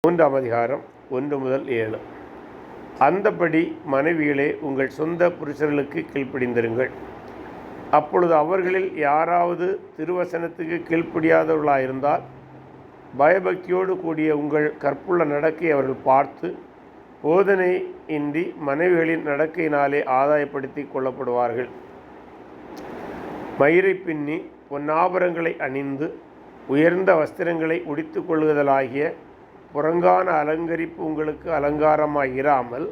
மூன்றாம் அதிகாரம் 1 முதல் 7. அந்தபடி மனைவிகளே, உங்கள் சொந்த புருஷர்களுக்கு கீழ்ப்படிந்திருங்கள். அப்பொழுது அவர்களில் யாராவது திருவசனத்துக்கு கீழ்ப்படியாதவர்களாயிருந்தால் பயபக்தியோடு கூடிய உங்கள் கற்புள்ள நடக்கை அவர்கள் பார்த்து போதனை இன்றி மனைவிகளின் நடக்கையினாலே ஆதாயப்படுத்தி கொள்ளப்படுவார்கள். மயிரை பின்னி பொன்னாபரங்களை அணிந்து உயர்ந்த வஸ்திரங்களை உடித்து கொள்ளுதலாகிய புறங்கான அலங்கரிப்பு உங்களுக்கு அலங்காரமாயிராமல்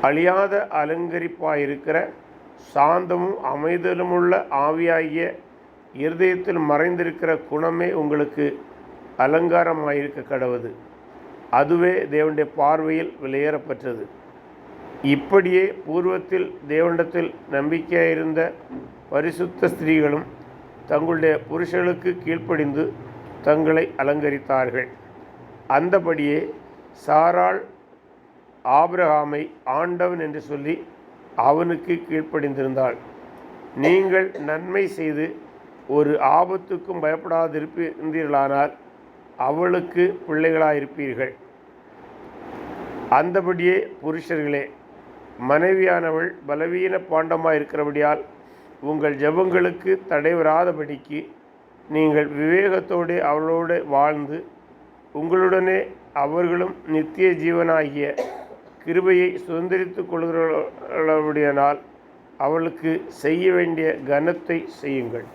அழியாத அலங்கரிப்பாயிருக்கிற சாந்தமும் அமைதலுமுள்ள ஆவியாகிய இருதயத்தில் மறைந்திருக்கிற குணமே உங்களுக்கு அலங்காரமாயிருக்க கடவது. அதுவே தேவனுடைய பார்வையில் விலையேறப்பட்டது. இப்படியே பூர்வத்தில் தேவனிடத்தில் நம்பிக்கையாயிருந்த பரிசுத்த ஸ்திரீகளும் தங்களுடைய புருஷர்களுக்கு கீழ்ப்படிந்து தங்களை அலங்கரித்தார்கள். அந்தபடியே சாராள் ஆபிரகாமை ஆண்டவன் என்று சொல்லி அவனுக்கு கீழ்ப்படிந்திருந்தாள். நீங்கள் நன்மை செய்து ஒரு ஆபத்துக்கும் பயப்படாதிருப்பீர்களானால் அவளுக்கு பிள்ளைகளாயிருப்பீர்கள். அந்தபடியே புருஷர்களே, மனைவியானவள் பலவீன பாண்டமாயிருக்கிறபடியால் உங்கள் ஜெபங்களுக்கு தடை வராதபடிக்கு நீங்கள் விவேகத்தோடு அவளோடு வாழ்ந்து உங்களுடனே அவர்களும் நித்திய ஜீவனாகிய கிருபையை சுதந்திரித்து கொள்கிறபடியானால் அவளுக்கு செய்ய வேண்டிய கனத்தை செய்யுங்கள்.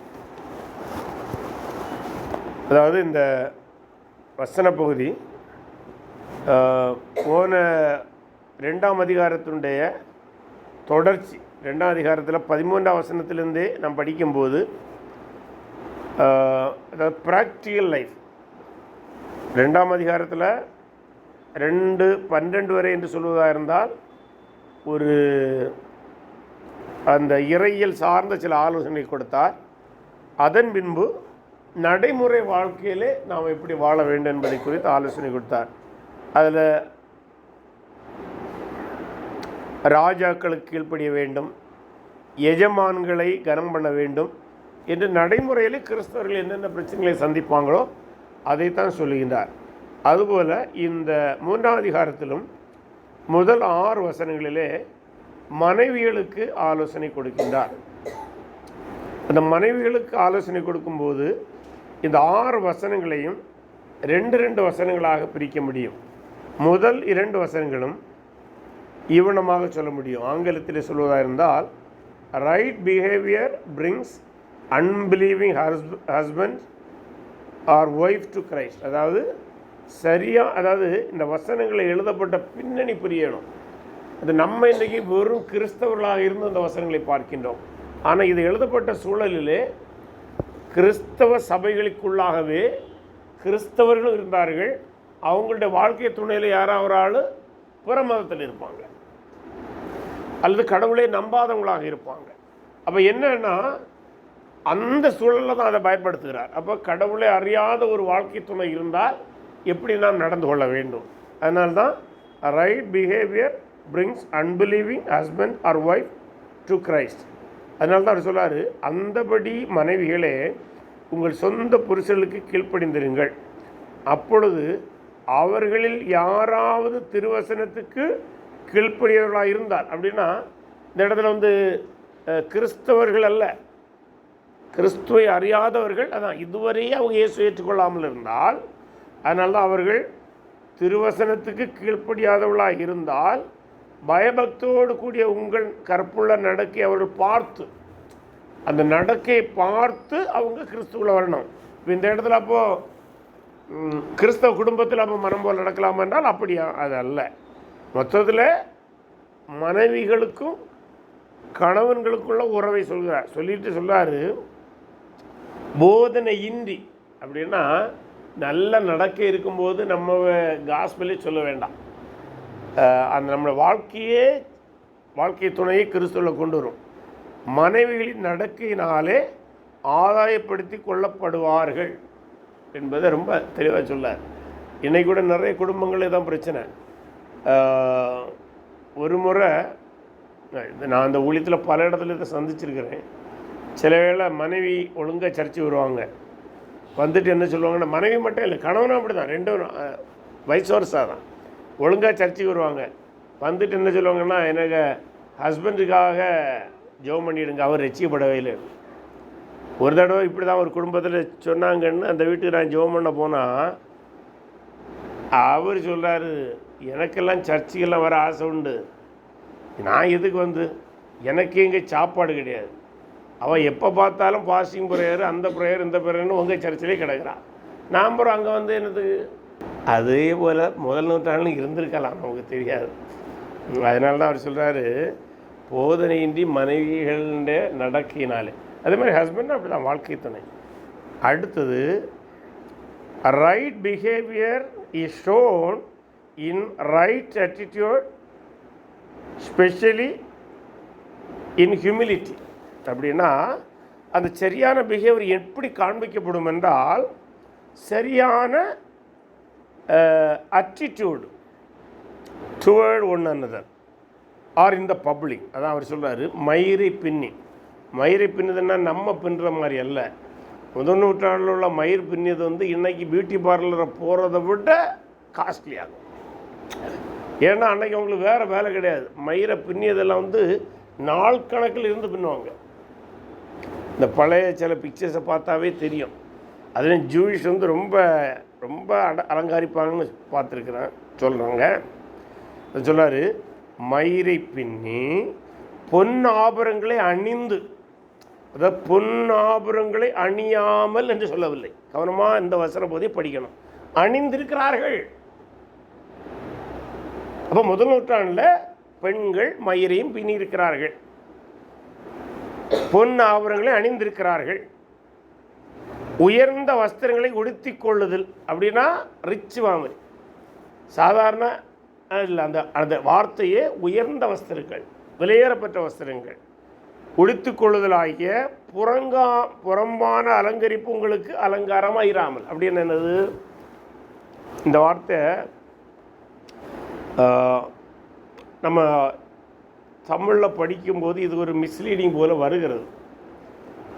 அதாவது இந்த வசன பகுதி போன 2ஆம் அதிகாரத்தினுடைய தொடர்ச்சி. 2ஆம் அதிகாரத்தில் 13ஆம் வசனத்திலிருந்தே நாம் படிக்கும்போது அதாவது ப்ராக்டிக்கல் லைஃப் 2ஆம் அதிகாரத்தில் 2:12 வரை என்று சொல்வதாக இருந்தால் ஒரு அந்த இறையியல் சார்ந்த சில ஆலோசனை கொடுத்தார். அதன் பின்பு நடைமுறை வாழ்க்கையிலே நாம் எப்படி வாழ வேண்டும் என்பதை குறித்து ஆலோசனை கொடுத்தார். அதில் ராஜாக்களுக்கு கீழ்ப்படிய வேண்டும், எஜமான்களை கனம் பண்ண வேண்டும் என்று நடைமுறையில் கிறிஸ்தவர்கள் என்னென்ன பிரச்சனைகளை சந்திப்பாங்களோ அதைத்தான் சொல்லுகின்றார். அதுபோல் இந்த 3ஆம் அதிகாரத்திலும் முதல் 6 வசனங்களிலே மனைவிகளுக்கு ஆலோசனை கொடுக்கின்றார். அந்த மனைவிகளுக்கு ஆலோசனை கொடுக்கும்போது இந்த 6 வசனங்களையும் 2 வசனங்களாக பிரிக்க முடியும். முதல் 2 வசனங்களும் ஈவனமாக சொல்ல முடியும். ஆங்கிலத்தில் சொல்வதாக இருந்தால் right behaviour brings unbelieving husband or wife to Christ. அதாவது அதாவது இந்த வசனங்களை எழுதப்பட்ட பின்னணி புரியணும். அது நம்ம இன்றைக்கி வெறும் கிறிஸ்தவர்களாக இருந்து அந்த வசனங்களை பார்க்கின்றோம். ஆனால் இது எழுதப்பட்ட சூழலிலே கிறிஸ்தவ சபைகளுக்குள்ளாகவே கிறிஸ்தவர்களும் இருந்தார்கள். அவங்களுடைய வாழ்க்கை துணையில் யாராவது ஒரு ஆள் புற மதத்தில் இருப்பாங்க, அல்லது கடவுளை நம்பாதவங்களாக இருப்பாங்க. அப்போ என்னன்னா அந்த சூழலில் தான் அதை பயன்படுத்துகிறார். அப்போ கடவுளை அறியாத ஒரு வாழ்க்கை துணை இருந்தால் எப்படி நாம் நடந்து கொள்ள வேண்டும். அதனால்தான் right behaviour brings unbelieving husband or wife to Christ. அதனால தான் அவர் சொல்கிறார், அந்தபடி மனைவிகளே உங்கள் சொந்த புருஷர்களுக்கு கீழ்ப்படிந்திருங்கள். அப்பொழுது அவர்களில் யாராவது திருவசனத்துக்கு கீழ்ப்படியவர்களாக இருந்தால், அப்படின்னா இந்த இடத்துல கிறிஸ்தவர்கள் அல்ல, கிறிஸ்துவை அறியாதவர்கள், அதான் இதுவரையே அவங்க இயேசு ஏற்றுக்கொள்ளாமல் இருந்தால், அதனால தான் அவர்கள் திருவசனத்துக்கு கீழ்ப்படியாதவர்களாக இருந்தால் பயபக்தியோடு கூடிய உங்கள் கற்புள்ள நடக்கை அவர்கள் பார்த்து, அந்த நடக்கையை பார்த்து அவங்க கிறிஸ்துவில் வரணும். இப்போ இந்த இடத்துல அப்போது கிறிஸ்தவ குடும்பத்தில் அப்போ மனம் போல் நடக்கலாமா என்றால் அப்படியா? அது அல்ல. மொத்தத்தில் மனைவிகளுக்கும் கணவன்களுக்குள்ள உறவை சொல்கிறார். போதனை இன்றி, அப்படின்னா நல்ல நடக்கை இருக்கும்போது நம்ம காஸ்பலே சொல்ல வேண்டாம். அந்த நம்மளோட வாழ்க்கை துணையை கிறிஸ்துவில் கொண்டு வரும். மனைவிகளின் நடக்கையினாலே ஆதாயப்படுத்தி கொள்ளப்படுவார்கள் என்பதை ரொம்ப தெளிவாக சொல்லார். இன்னைக்கு கூட நிறைய குடும்பங்களே தான் பிரச்சனை. ஒரு முறை நான் அந்த ஊழியத்தில் பல இடத்துல இதை சந்திச்சிருக்கிறேன். சில வேளை மனைவி ஒழுங்காக சர்ச்சை வருவாங்க, வந்துட்டு என்ன சொல்லுவாங்கன்னா, மனைவி மட்டும் இல்லை, கணவனும் அப்படி தான், ரெண்டும் வயசு வருஷம் தான் ஒழுங்காக சர்ச்சைக்கு வருவாங்க. வந்துட்டு என்ன சொல்லுவாங்கன்னா, எனக்கு ஹஸ்பண்டுக்காக ஜெபம் பண்ணிவிடுங்க, அவர் ரட்சிக்கப்படவே இல்லை. ஒரு தடவை இப்படி தான் ஒரு குடும்பத்தில் சொன்னாங்கன்னு அந்த வீட்டுக்கு நான் ஜெபம் பண்ண போனால், அவர் சொல்கிறாரு, எனக்கெல்லாம் சர்ச்சுக்கெல்லாம் வர ஆசை உண்டு, நான் எதுக்கு வந்து, எனக்கு எங்கே சாப்பாடு கிடையாது. அவள் எப்போ பார்த்தாலும் பாஸ்டிங் ப்ரேயர், அந்த ப்ரேயர் இந்த ப்ரேயர்னு உங்கள் சர்ச்சிலே கிடக்கிறான், நான் அப்புறம் அங்கே வந்து என்னதுக்கு. அதே போல் முதல் நூற்றாண்டில் இருந்திருக்கலாம், நமக்கு தெரியாது. அதனால தான் அவர் சொல்கிறாரு, போதனையின்றி மனைவிகளுடைய நடக்கையினாலே. அதே மாதிரி ஹஸ்பண்ட் அப்படி தான், வாழ்க்கை துணை. அடுத்தது, right behaviour is shown in right attitude, specially in humility. அப்படின்னா அந்த சரியான பிஹேவியர் எப்படி காண்பிக்கப்படும் என்றால், சரியான attitude toward one another or in the public. அதான் அவர் சொல்கிறாரு, மயிரை பின்னுதுன்னா நம்ம பின்னுற மாதிரி அல்ல. முதல் நூற்றாண்டில் உள்ள மயிர் பின்னியது வந்து இன்றைக்கி பியூட்டி பார்லரை போகிறத விட காஸ்ட்லியாகும். ஏன்னா அன்றைக்கி அவங்களுக்கு வேறு வேலை கிடையாது. மயிரை பின்னியதெல்லாம் வந்து நாள் கணக்கில் இருந்து பின்னுவாங்க. இந்த பழைய சில பிக்சர்ஸை பார்த்தாவே தெரியும். அதுலேயும் ஜூயிஷ் வந்து ரொம்ப ரொம்ப அலங்காரிப்பாங்கன்னு பார்த்துருக்குறேன், சொல்கிறாங்க. சொல்கிறாரு, மயிரை பின்னி பொன் ஆபரங்களை அணிந்து, அதாவது பொன் ஆபரங்களை அணியாமல் என்று சொல்லவில்லை, கவனமாக இந்த வசன போதே படிக்கணும். அணிந்திருக்கிறார்கள். அப்போ முதல் நூற்றாண்டில் பெண்கள் மயிரையும் பின்னியிருக்கிறார்கள், பொன் ஆபரங்களை அணிந்திருக்கிறார்கள். உயர்ந்த வஸ்திரங்களை உடுத்தி கொள்ளுதல் அப்படின்னா ரிச் வாமரி, சாதாரண இல்லை, அந்த அந்த வார்த்தையே உயர்ந்த வஸ்திரங்கள், விலையேறப்பட்ட வஸ்திரங்கள், உடுத்து கொள்ளுதல் ஆகிய புறம்பான அலங்கரிப்பு உங்களுக்கு அலங்காரமாக இராமல். அப்படின்னு என்னது இந்த வார்த்தை? நம்ம தமிழில் படிக்கும்போது இது ஒரு மிஸ்லீடிங் போல் வருகிறது.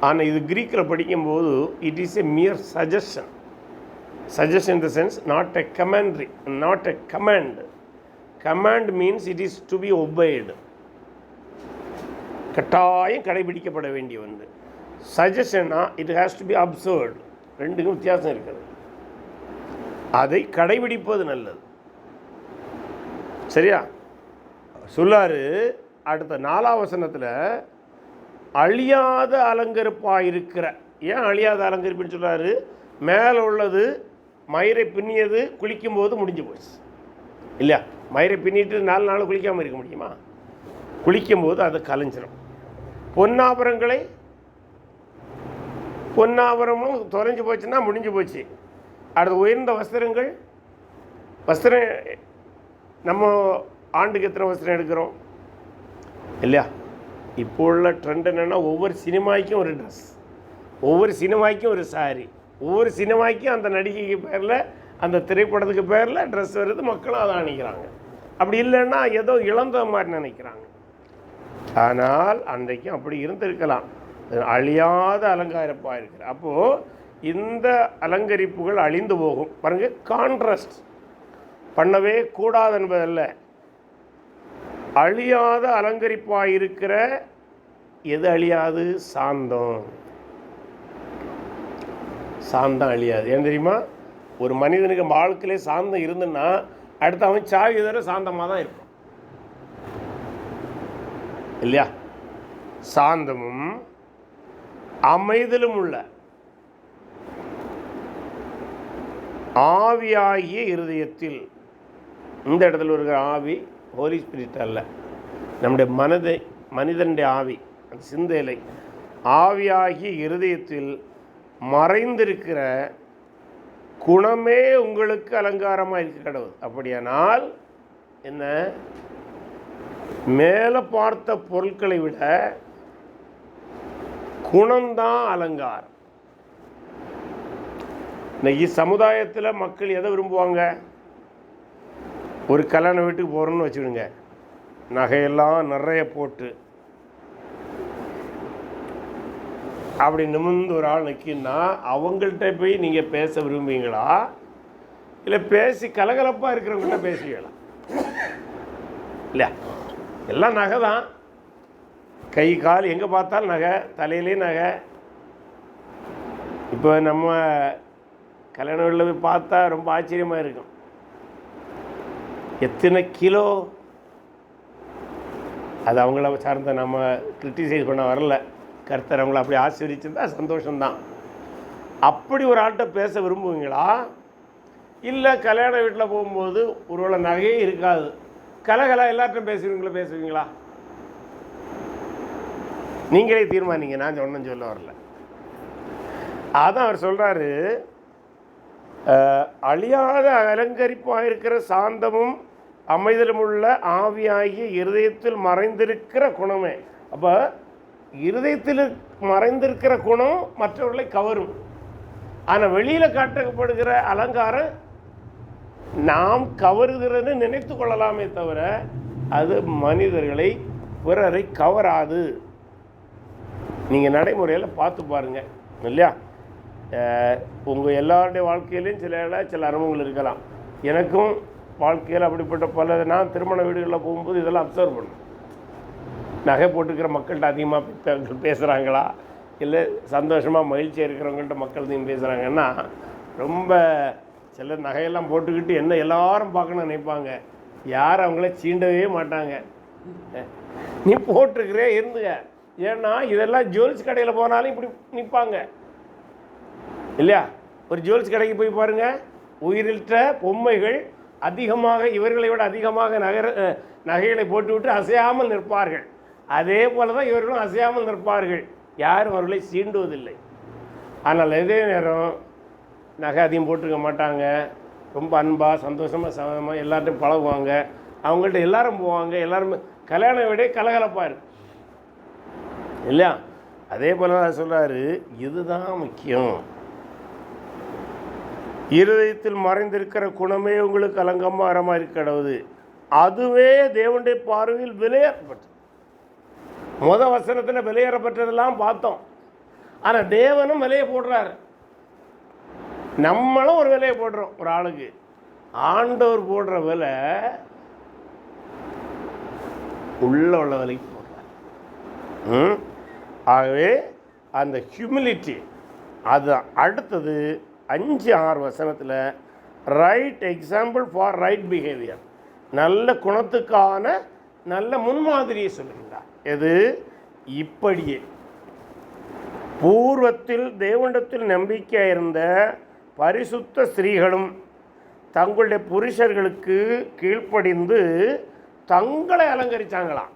ஆனால் இது கிரீக்கில் படிக்கும்போது it is a mere suggestion. Suggestion in the sense not a commentary, not a command. Command means it is to be obeyed, கட்டாயம் கடைபிடிக்கப்பட வேண்டிய ஒன்று. சஜஷன்னா it has to be observed. ரெண்டுக்கும் வித்தியாசம் இருக்குது. அதை கடைபிடிப்பது நல்லது, சரியா? சொல்லாரு அடுத்த 4ஆம் வசனத்தில், அழியாத அலங்கரிப்பாக இருக்கிற. ஏன் அழியாத அலங்கரிப்புன்னு சொல்கிறாரு? மேலே உள்ளது மயிரை பின்னியது குளிக்கும்போது முடிஞ்சு போச்சு இல்லையா? மயிரை பின்னிட்டு 4 நாள் குளிக்காமல் இருக்க முடியுமா? குளிக்கும்போது அது கலைஞ்சிடும். பொன்னாபரமும் தொலைஞ்சு போச்சுன்னா முடிஞ்சு போச்சு. அடுத்து உயர்ந்த வஸ்திரங்கள். வஸ்திரம் நம்ம ஆண்டுக்கு எத்தனை வஸ்திரம் எடுக்கிறோம் இல்லையா? இப்போ உள்ள ட்ரெண்ட் என்னென்னா, ஒவ்வொரு சினிமாய்க்கும் ஒரு ட்ரெஸ், ஒவ்வொரு சினிமாய்க்கும் ஒரு சாரி, ஒவ்வொரு சினிமாய்க்கும் அந்த நடிகைக்கு பேரில், அந்த திரைப்படத்துக்கு பேரில் ட்ரெஸ் வருது, மக்களும் அதை அணிக்கிறாங்க. அப்படி இல்லைன்னா ஏதோ இழந்த மாதிரி நினைக்கிறாங்க. ஆனால் அன்றைக்கும் அப்படி இருந்திருக்கலாம். அழியாத அலங்காரப்பாக இருக்கிற. அப்போது இந்த அலங்கரிப்புகள் அழிந்து போகும். பாருங்கள், கான்ட்ராஸ்ட் பண்ணவே கூடாது என்பதல்ல. அழியாத அலங்கரிப்பாக இருக்கிற. எது அழியாது? சாந்தம். சாந்தம் அழியாது. ஏன் தெரியுமா? ஒரு மனிதனுக்கு வாழ்க்கையிலே சாந்தம் இருந்துன்னா அடுத்து அவன் சாவி தர சாந்தமாக தான் இருப்பான் இல்லையா? சாந்தமும் அமைதலும் உள்ள ஆவியாகிய இருதயத்தில். இந்த இடத்துல இருக்கிற ஆவி ஹோலி ஸ்பிரிட் அல்ல, நம்முடைய மனிதனுடைய ஆவி, அந்த சிந்தையிலை. ஆவியாகிய இருதயத்தில் மறைந்திருக்கிற குணமே உங்களுக்கு அலங்காரமாக இருக்க கடவுள். அப்படியானால் என்ன? மேலே பார்த்த பொருட்களை விட குணம்தான் அலங்காரம். இன்னைக்கு சமுதாயத்தில் மக்கள் எதை விரும்புவாங்க? ஒரு கல்யாண வீட்டுக்கு போகிறோன்னு வச்சுக்கிடுங்க, நகையெல்லாம் நிறைய போட்டு அப்படி நிமிர்ந்து ஒரு ஆள் நிற்கின்னா அவங்கள்ட்ட போய் நீங்கள் பேச விரும்புவீங்களா, இல்லை பேசி கலகலப்பாக இருக்கிறவங்கள்ட்ட பேசுவீங்களா? இல்லையா, எல்லாம் நகை தான், கை கால் எங்கே பார்த்தாலும் நகை, தலையிலே நகை. இப்போ நம்ம கல்யாண வீட்டில் போய் பார்த்தா ரொம்ப ஆச்சரியமாக இருக்கும், எத்தனை கிலோ. அது அவங்கள சார்ந்த நம்ம கிரிட்டிசைஸ் பண்ண வரல, கர்த்தர் அவங்கள அப்படி ஆசீர்வதிச்சிருந்தா சந்தோஷம்தான். அப்படி ஒரு ஆள்கிட்ட பேச விரும்புவீங்களா, இல்லை கல்யாண வீட்டில் போகும்போது ஒருவேளை நகையே இருக்காது, கலகலா எல்லார்ட்டும் பேசுவீங்களா? நீங்களே தீர்மானிங்க, நான் ஒன்றும் சொல்ல வரல. அதான் அவர் சொல்கிறாரு, அழியாத அலங்கரிப்பாக இருக்கிற சாந்தமும் அமைதலும் உள்ள ஆவியாகிய இருதயத்தில் மறைந்திருக்கிற குணமே. அப்போ இருதயத்தில் மறைந்திருக்கிற குணம் மற்றவர்களை கவரும். ஆனால் வெளியில் காட்டப்படுகிற அலங்காரம் நாம் கவருகிறன்னு நினைத்து கொள்ளலாமே தவிர அது மனிதர்களை பிறரை கவராது. நீங்கள் நடைமுறையில் பார்த்து பாருங்கள் இல்லையா. உங்கள் எல்லாருடைய வாழ்க்கையிலையும் சில அனுபவங்கள் இருக்கலாம். எனக்கும் வாழ்க்கையில் அப்படிப்பட்ட பல, நான் திருமண வீடுகளில் போகும்போது இதெல்லாம் அப்சர்வ் பண்ணும். நகை போட்டுக்கிற மக்கள்கிட்ட அதிகமாக பேசுகிறாங்களா, இல்லை சந்தோஷமாக மகிழ்ச்சியாக இருக்கிறவங்கள்ட்ட மக்கள் பேசுகிறாங்கன்னா, ரொம்ப சிலர் நகையெல்லாம் போட்டுக்கிட்டு என்ன எல்லாரும் பார்க்கணும்னு நினைப்பாங்க, யாரும் அவங்கள சீண்டவே மாட்டாங்க. நீ போட்டிருக்கிறே இருந்துங்க, ஏன்னா இதெல்லாம் ஜுவல்ஸ் கடையில் போனாலும் இப்படி நிற்பாங்க இல்லையா. ஒரு ஜுவல்ஸ் கடைக்கு போய் பாருங்கள், உயிரிழந்த பொம்மைகள் அதிகமாக, இவர்களை விட அதிகமாக நகைகளை போட்டுவிட்டு அசையாமல் நிற்பார்கள். அதே போல தான் இவர்களும் அசையாமல் நிற்பார்கள், யாரும் அவர்களை சீண்டுவதில்லை. ஆனால் இதே நேரம் நகை அதிகம் போட்டுருக்க மாட்டாங்க, ரொம்ப அன்பாக சந்தோஷமாக சமமாக எல்லார்ட்டையும் பழகுவாங்க, அவங்கள்ட்ட எல்லாரும் போவாங்க, எல்லாருமே கல்யாண விட கலகலப்பாக இருக்கு இல்லையா. அதே போல தான் சொல்கிறாரு, இதுதான் முக்கியம். இருதயத்தில் மறைந்திருக்கிற குணமே உங்களுக்கு அலங்கமாக இருக்கிறது, அதுவே தேவனுடைய பார்வையில் விலையேறப்பட்டது. வசனத்தில் விலையேறப்பட்டதெல்லாம் பார்த்தோம். ஆனால் தேவனும் விலையை போடுறாரு, நம்மளும் ஒரு விலையை போடுறோம். ஒரு ஆளுக்கு ஆண்டவர் போடுற விலை உள்ள விலைக்கு போடுறார். ஆகவே அந்த ஹியூமிலிட்டி, அது அடுத்தது 5-6 வசனத்தில் right example for right behaviour, நல்ல குணத்துக்கான நல்ல முன்மாதிரியை சொல்லுகிறார். எது? இப்படியே பூர்வத்தில் தேவனிடத்தில் நம்பிக்கை இருந்த பரிசுத்த ஸ்திரீகளும் தங்களுடைய புருஷர்களுக்கு கீழ்ப்படிந்து தங்களை அலங்கரித்தாங்களாம்.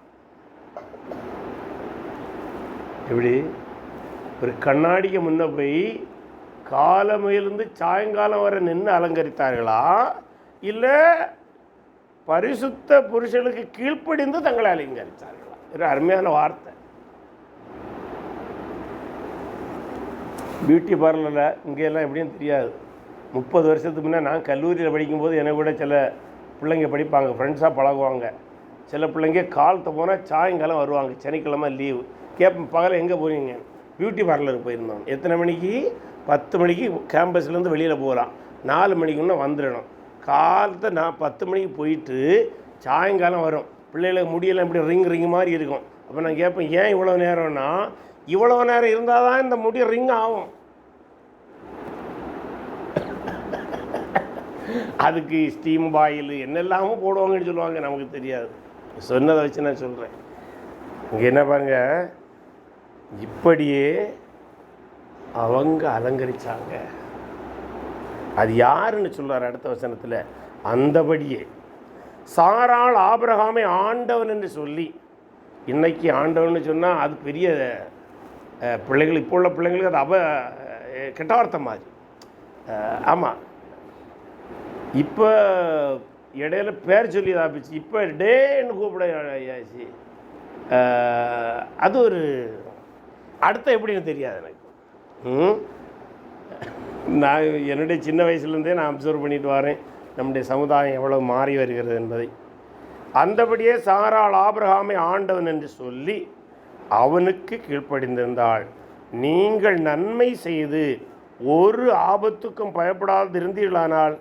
எப்படி? ஒரு கண்ணாடிக்கு முன்ன போய் காலமையிலிருந்து சாயங்காலம் வரை நின்று அலங்கரித்தார்களா, இல்லை பரிசுத்த புருஷனுக்கு கீழ்ப்படிந்து தங்களை அலங்கரித்தார்களா? ஒரு அருமையான வார்த்தை. பியூட்டி பார்லரில் இங்கெல்லாம் எப்படின்னு தெரியாது. 30 வருஷத்துக்கு முன்னே நான் கல்லூரியில் படிக்கும்போது என்னை கூட சில பிள்ளைங்க படிப்பாங்க, ஃப்ரெண்ட்ஸாக பழகுவாங்க. சில பிள்ளைங்க காலத்தை போனால் சாயங்காலம் வருவாங்க, சனிக்கிழமை லீவு. கேட்பேன், பகலை எங்கே போவீங்க? பியூட்டி பார்லருக்கு போயிருந்தோம். எத்தனை மணிக்கு? 10 மணிக்கு கேம்பஸ்லேருந்து வெளியில் போகலாம், 4 மணிக்குன்னா வந்துடணும். காலத்தை நான் 10 மணிக்கு போயிட்டு சாயங்காலம் வரும். பிள்ளைகளுக்கு முடியெல்லாம் இப்படி ரிங் மாதிரி இருக்கும். அப்போ நான் கேட்பேன், ஏன் இவ்வளோ நேரம்னா, இவ்வளோ நேரம் இருந்தால் தான் இந்த முடி ரிங் ஆகும். அதுக்கு ஸ்டீம் பாயில் என்னெல்லாமும் போடுவாங்கன்னு சொல்லுவாங்க, நமக்கு தெரியாது. சொன்னதை வச்சு நான் சொல்கிறேன். இங்கே என்ன பாருங்க, இப்படியே அவங்க அலங்கரித்தாங்க. அது யாருன்னு சொல்கிறார் அடுத்த வசனத்தில், அந்தபடியே சாராள் ஆபிரகாமை ஆண்டவன் என்று சொல்லி. இன்றைக்கி ஆண்டவன் சொன்னால் அது பெரிய பிள்ளைகள், இப்போ உள்ள பிள்ளைங்களுக்கு அது கெட்டார்த்தம் மாதிரி. ஆமாம், இப்போ இடையில பேர் சொல்லி ஆப்பிச்சு, இப்போ டேன்னு கூப்பிட ஆச்சு. அது ஒரு அடுத்த எப்படின்னு தெரியாது எனக்கு. நான் என்னுடைய சின்ன வயசுலேருந்தே நான் அப்சர்வ் பண்ணிட்டு வரேன் நம்முடைய சமுதாயம் எவ்வளோ மாறி வருகிறது என்பதை. அந்தபடியே சாராள் ஆபிரகாமை ஆண்டவன் என்று சொல்லி அவனுக்கு கீழ்ப்படிந்திருந்தாள். நீங்கள் நன்மை செய்து ஒரு ஆபத்துக்கும் பயப்படாது இருந்தீர்களானால்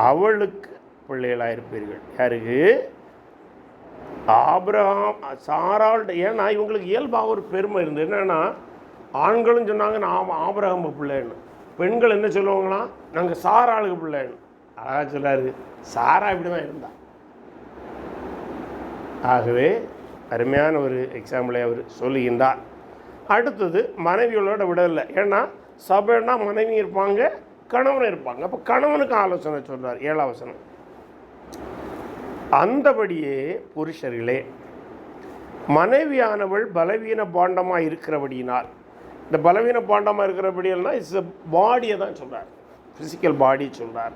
அவளுக்கு பிள்ளைகளாயிருப்பீர்கள். யாருக்கு? ஆபிரகாம், சாராள். ஏன்னா இவங்களுக்கு இயல்பாக ஒரு பெருமை இருந்தது. என்னென்னா, ஆண்களும் சொன்னாங்க நான் ஆபிரகாம் பிள்ளைன்னு, பெண்கள் என்ன சொல்லுவாங்களாம், நாங்கள் சாராளுக்கு பிள்ளைன்னு. அழகாக சொல்லாரு, சாரா இப்படி தான் இருந்தா. ஆகவே அருமையான ஒரு எக்ஸாம்பிளை அவர் சொல்லுகின்றார். அடுத்தது மனைவிகளோட விடலை. ஏன்னா சபைனா மனைவி இருப்பாங்க, கணவன் இருப்பாங்க. அப்போ கணவனுக்கு ஆலோசனை சொல்கிறார் 7ஆம் வசனம். அந்தபடியே புருஷர்களே, மனைவியானவள் பலவீன பாண்டமாக இருக்கிறபடியினால், இந்த பலவீன பாண்டமாக இருக்கிறபடியல்னா இட்ஸ் பாடியை தான் சொல்கிறார், ஃபிசிக்கல் பாடி சொல்கிறார்.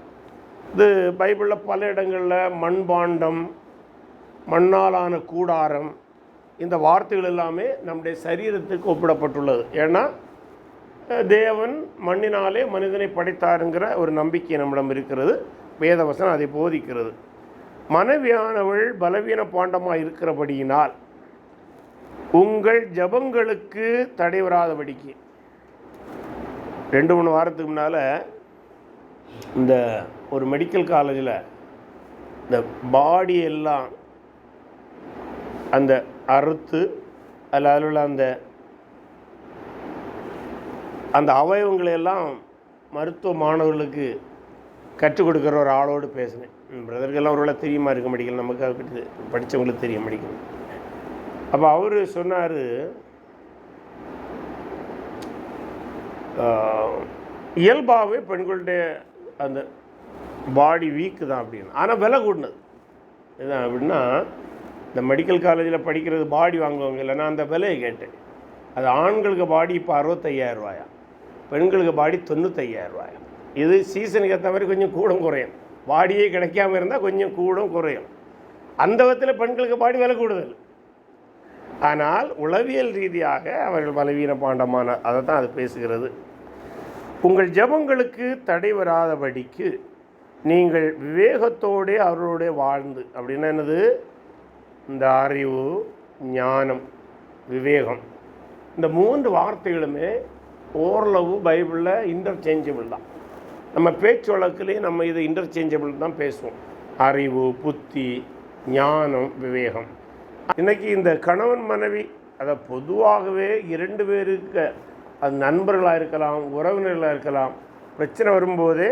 இது பைபிளில் பல இடங்களில் மண்பாண்டம், மண்ணாலான கூடாரம், இந்த வார்த்தைகள் எல்லாமே நம்முடைய சரீரத்துக்கு ஒப்பிடப்பட்டுள்ளது. ஏன்னா தேவன் மண்ணினாலே மனிதனை படைத்தாருங்கிற ஒரு நம்பிக்கை நம்மிடம் இருக்கிறது. வேதவசனம் அதை போதிக்கிறது. மனைவியானவள் பலவீன பாண்டமாக இருக்கிறபடியினால் உங்கள் ஜபங்களுக்கு தடை வராதபடிக்கு. 2-3 வாரத்துக்கு முன்னால் இந்த ஒரு மெடிக்கல் காலேஜில் இந்த பாடியெல்லாம் அந்த அறுத்து அதில் உள்ள அந்த அவயவங்களையெல்லாம் மருத்துவ மாணவர்களுக்கு கற்றுக் கொடுக்குற ஒரு ஆளோடு பேசினேன். பிரதர்கள்லாம் ஒருவேளை தெரியுமா இருக்க மெடிக்கல், நமக்கு அதை பற்றி படித்தவங்களுக்கு தெரியும் மெடிக்கல். அப்போ அவர் சொன்னார், இயல்பாகவே பெண்களுடைய அந்த பாடி வீக்கு தான் அப்படின்னு. ஆனால் விலை கூடினது இதுதான். அப்படின்னா இந்த மெடிக்கல் காலேஜில் படிக்கிறது பாடி வாங்குவாங்க இல்லை, நான் அந்த விலையை கேட்டேன். அது ஆண்களுக்கு பாடி இப்போ 65,000 ரூபாயா, பெண்களுக்கு பாடி 95,000 ரூபாயா. இது சீசனுக்கு ஏற்ற மாதிரி கொஞ்சம் கூடும் குறையும். பாடியே கிடைக்காம இருந்தால் கொஞ்சம் கூடும் குறையும். அந்த விதத்தில் பெண்களுக்கு பாடி விலை கூடுதல். ஆனால் உளவியல் ரீதியாக அவர்கள் பலவீன பாண்டமான அதை தான் அது பேசுகிறது. உங்கள் ஜபங்களுக்கு தடை வராதபடிக்கு நீங்கள் விவேகத்தோடு அவர்களோட வாழ்ந்து. அப்படின்னா என்னது? இந்த அறிவு, ஞானம், விவேகம், இந்த 3 வார்த்தைகளுமே ஓரளவு பைபிளில் இன்டர்சேஞ்சபிள் தான். நம்ம பேச்சு வழக்குலேயும் நம்ம இது இன்டர்சேஞ்சபிள் தான் பேசுவோம். அறிவு, புத்தி, ஞானம், விவேகம். இன்றைக்கி இந்த கணவன் மனைவி, அதை பொதுவாகவே 2 பேருக்கு, அது நண்பர்களாக இருக்கலாம், உறவினர்களாக இருக்கலாம், பிரச்சனை வரும்போதே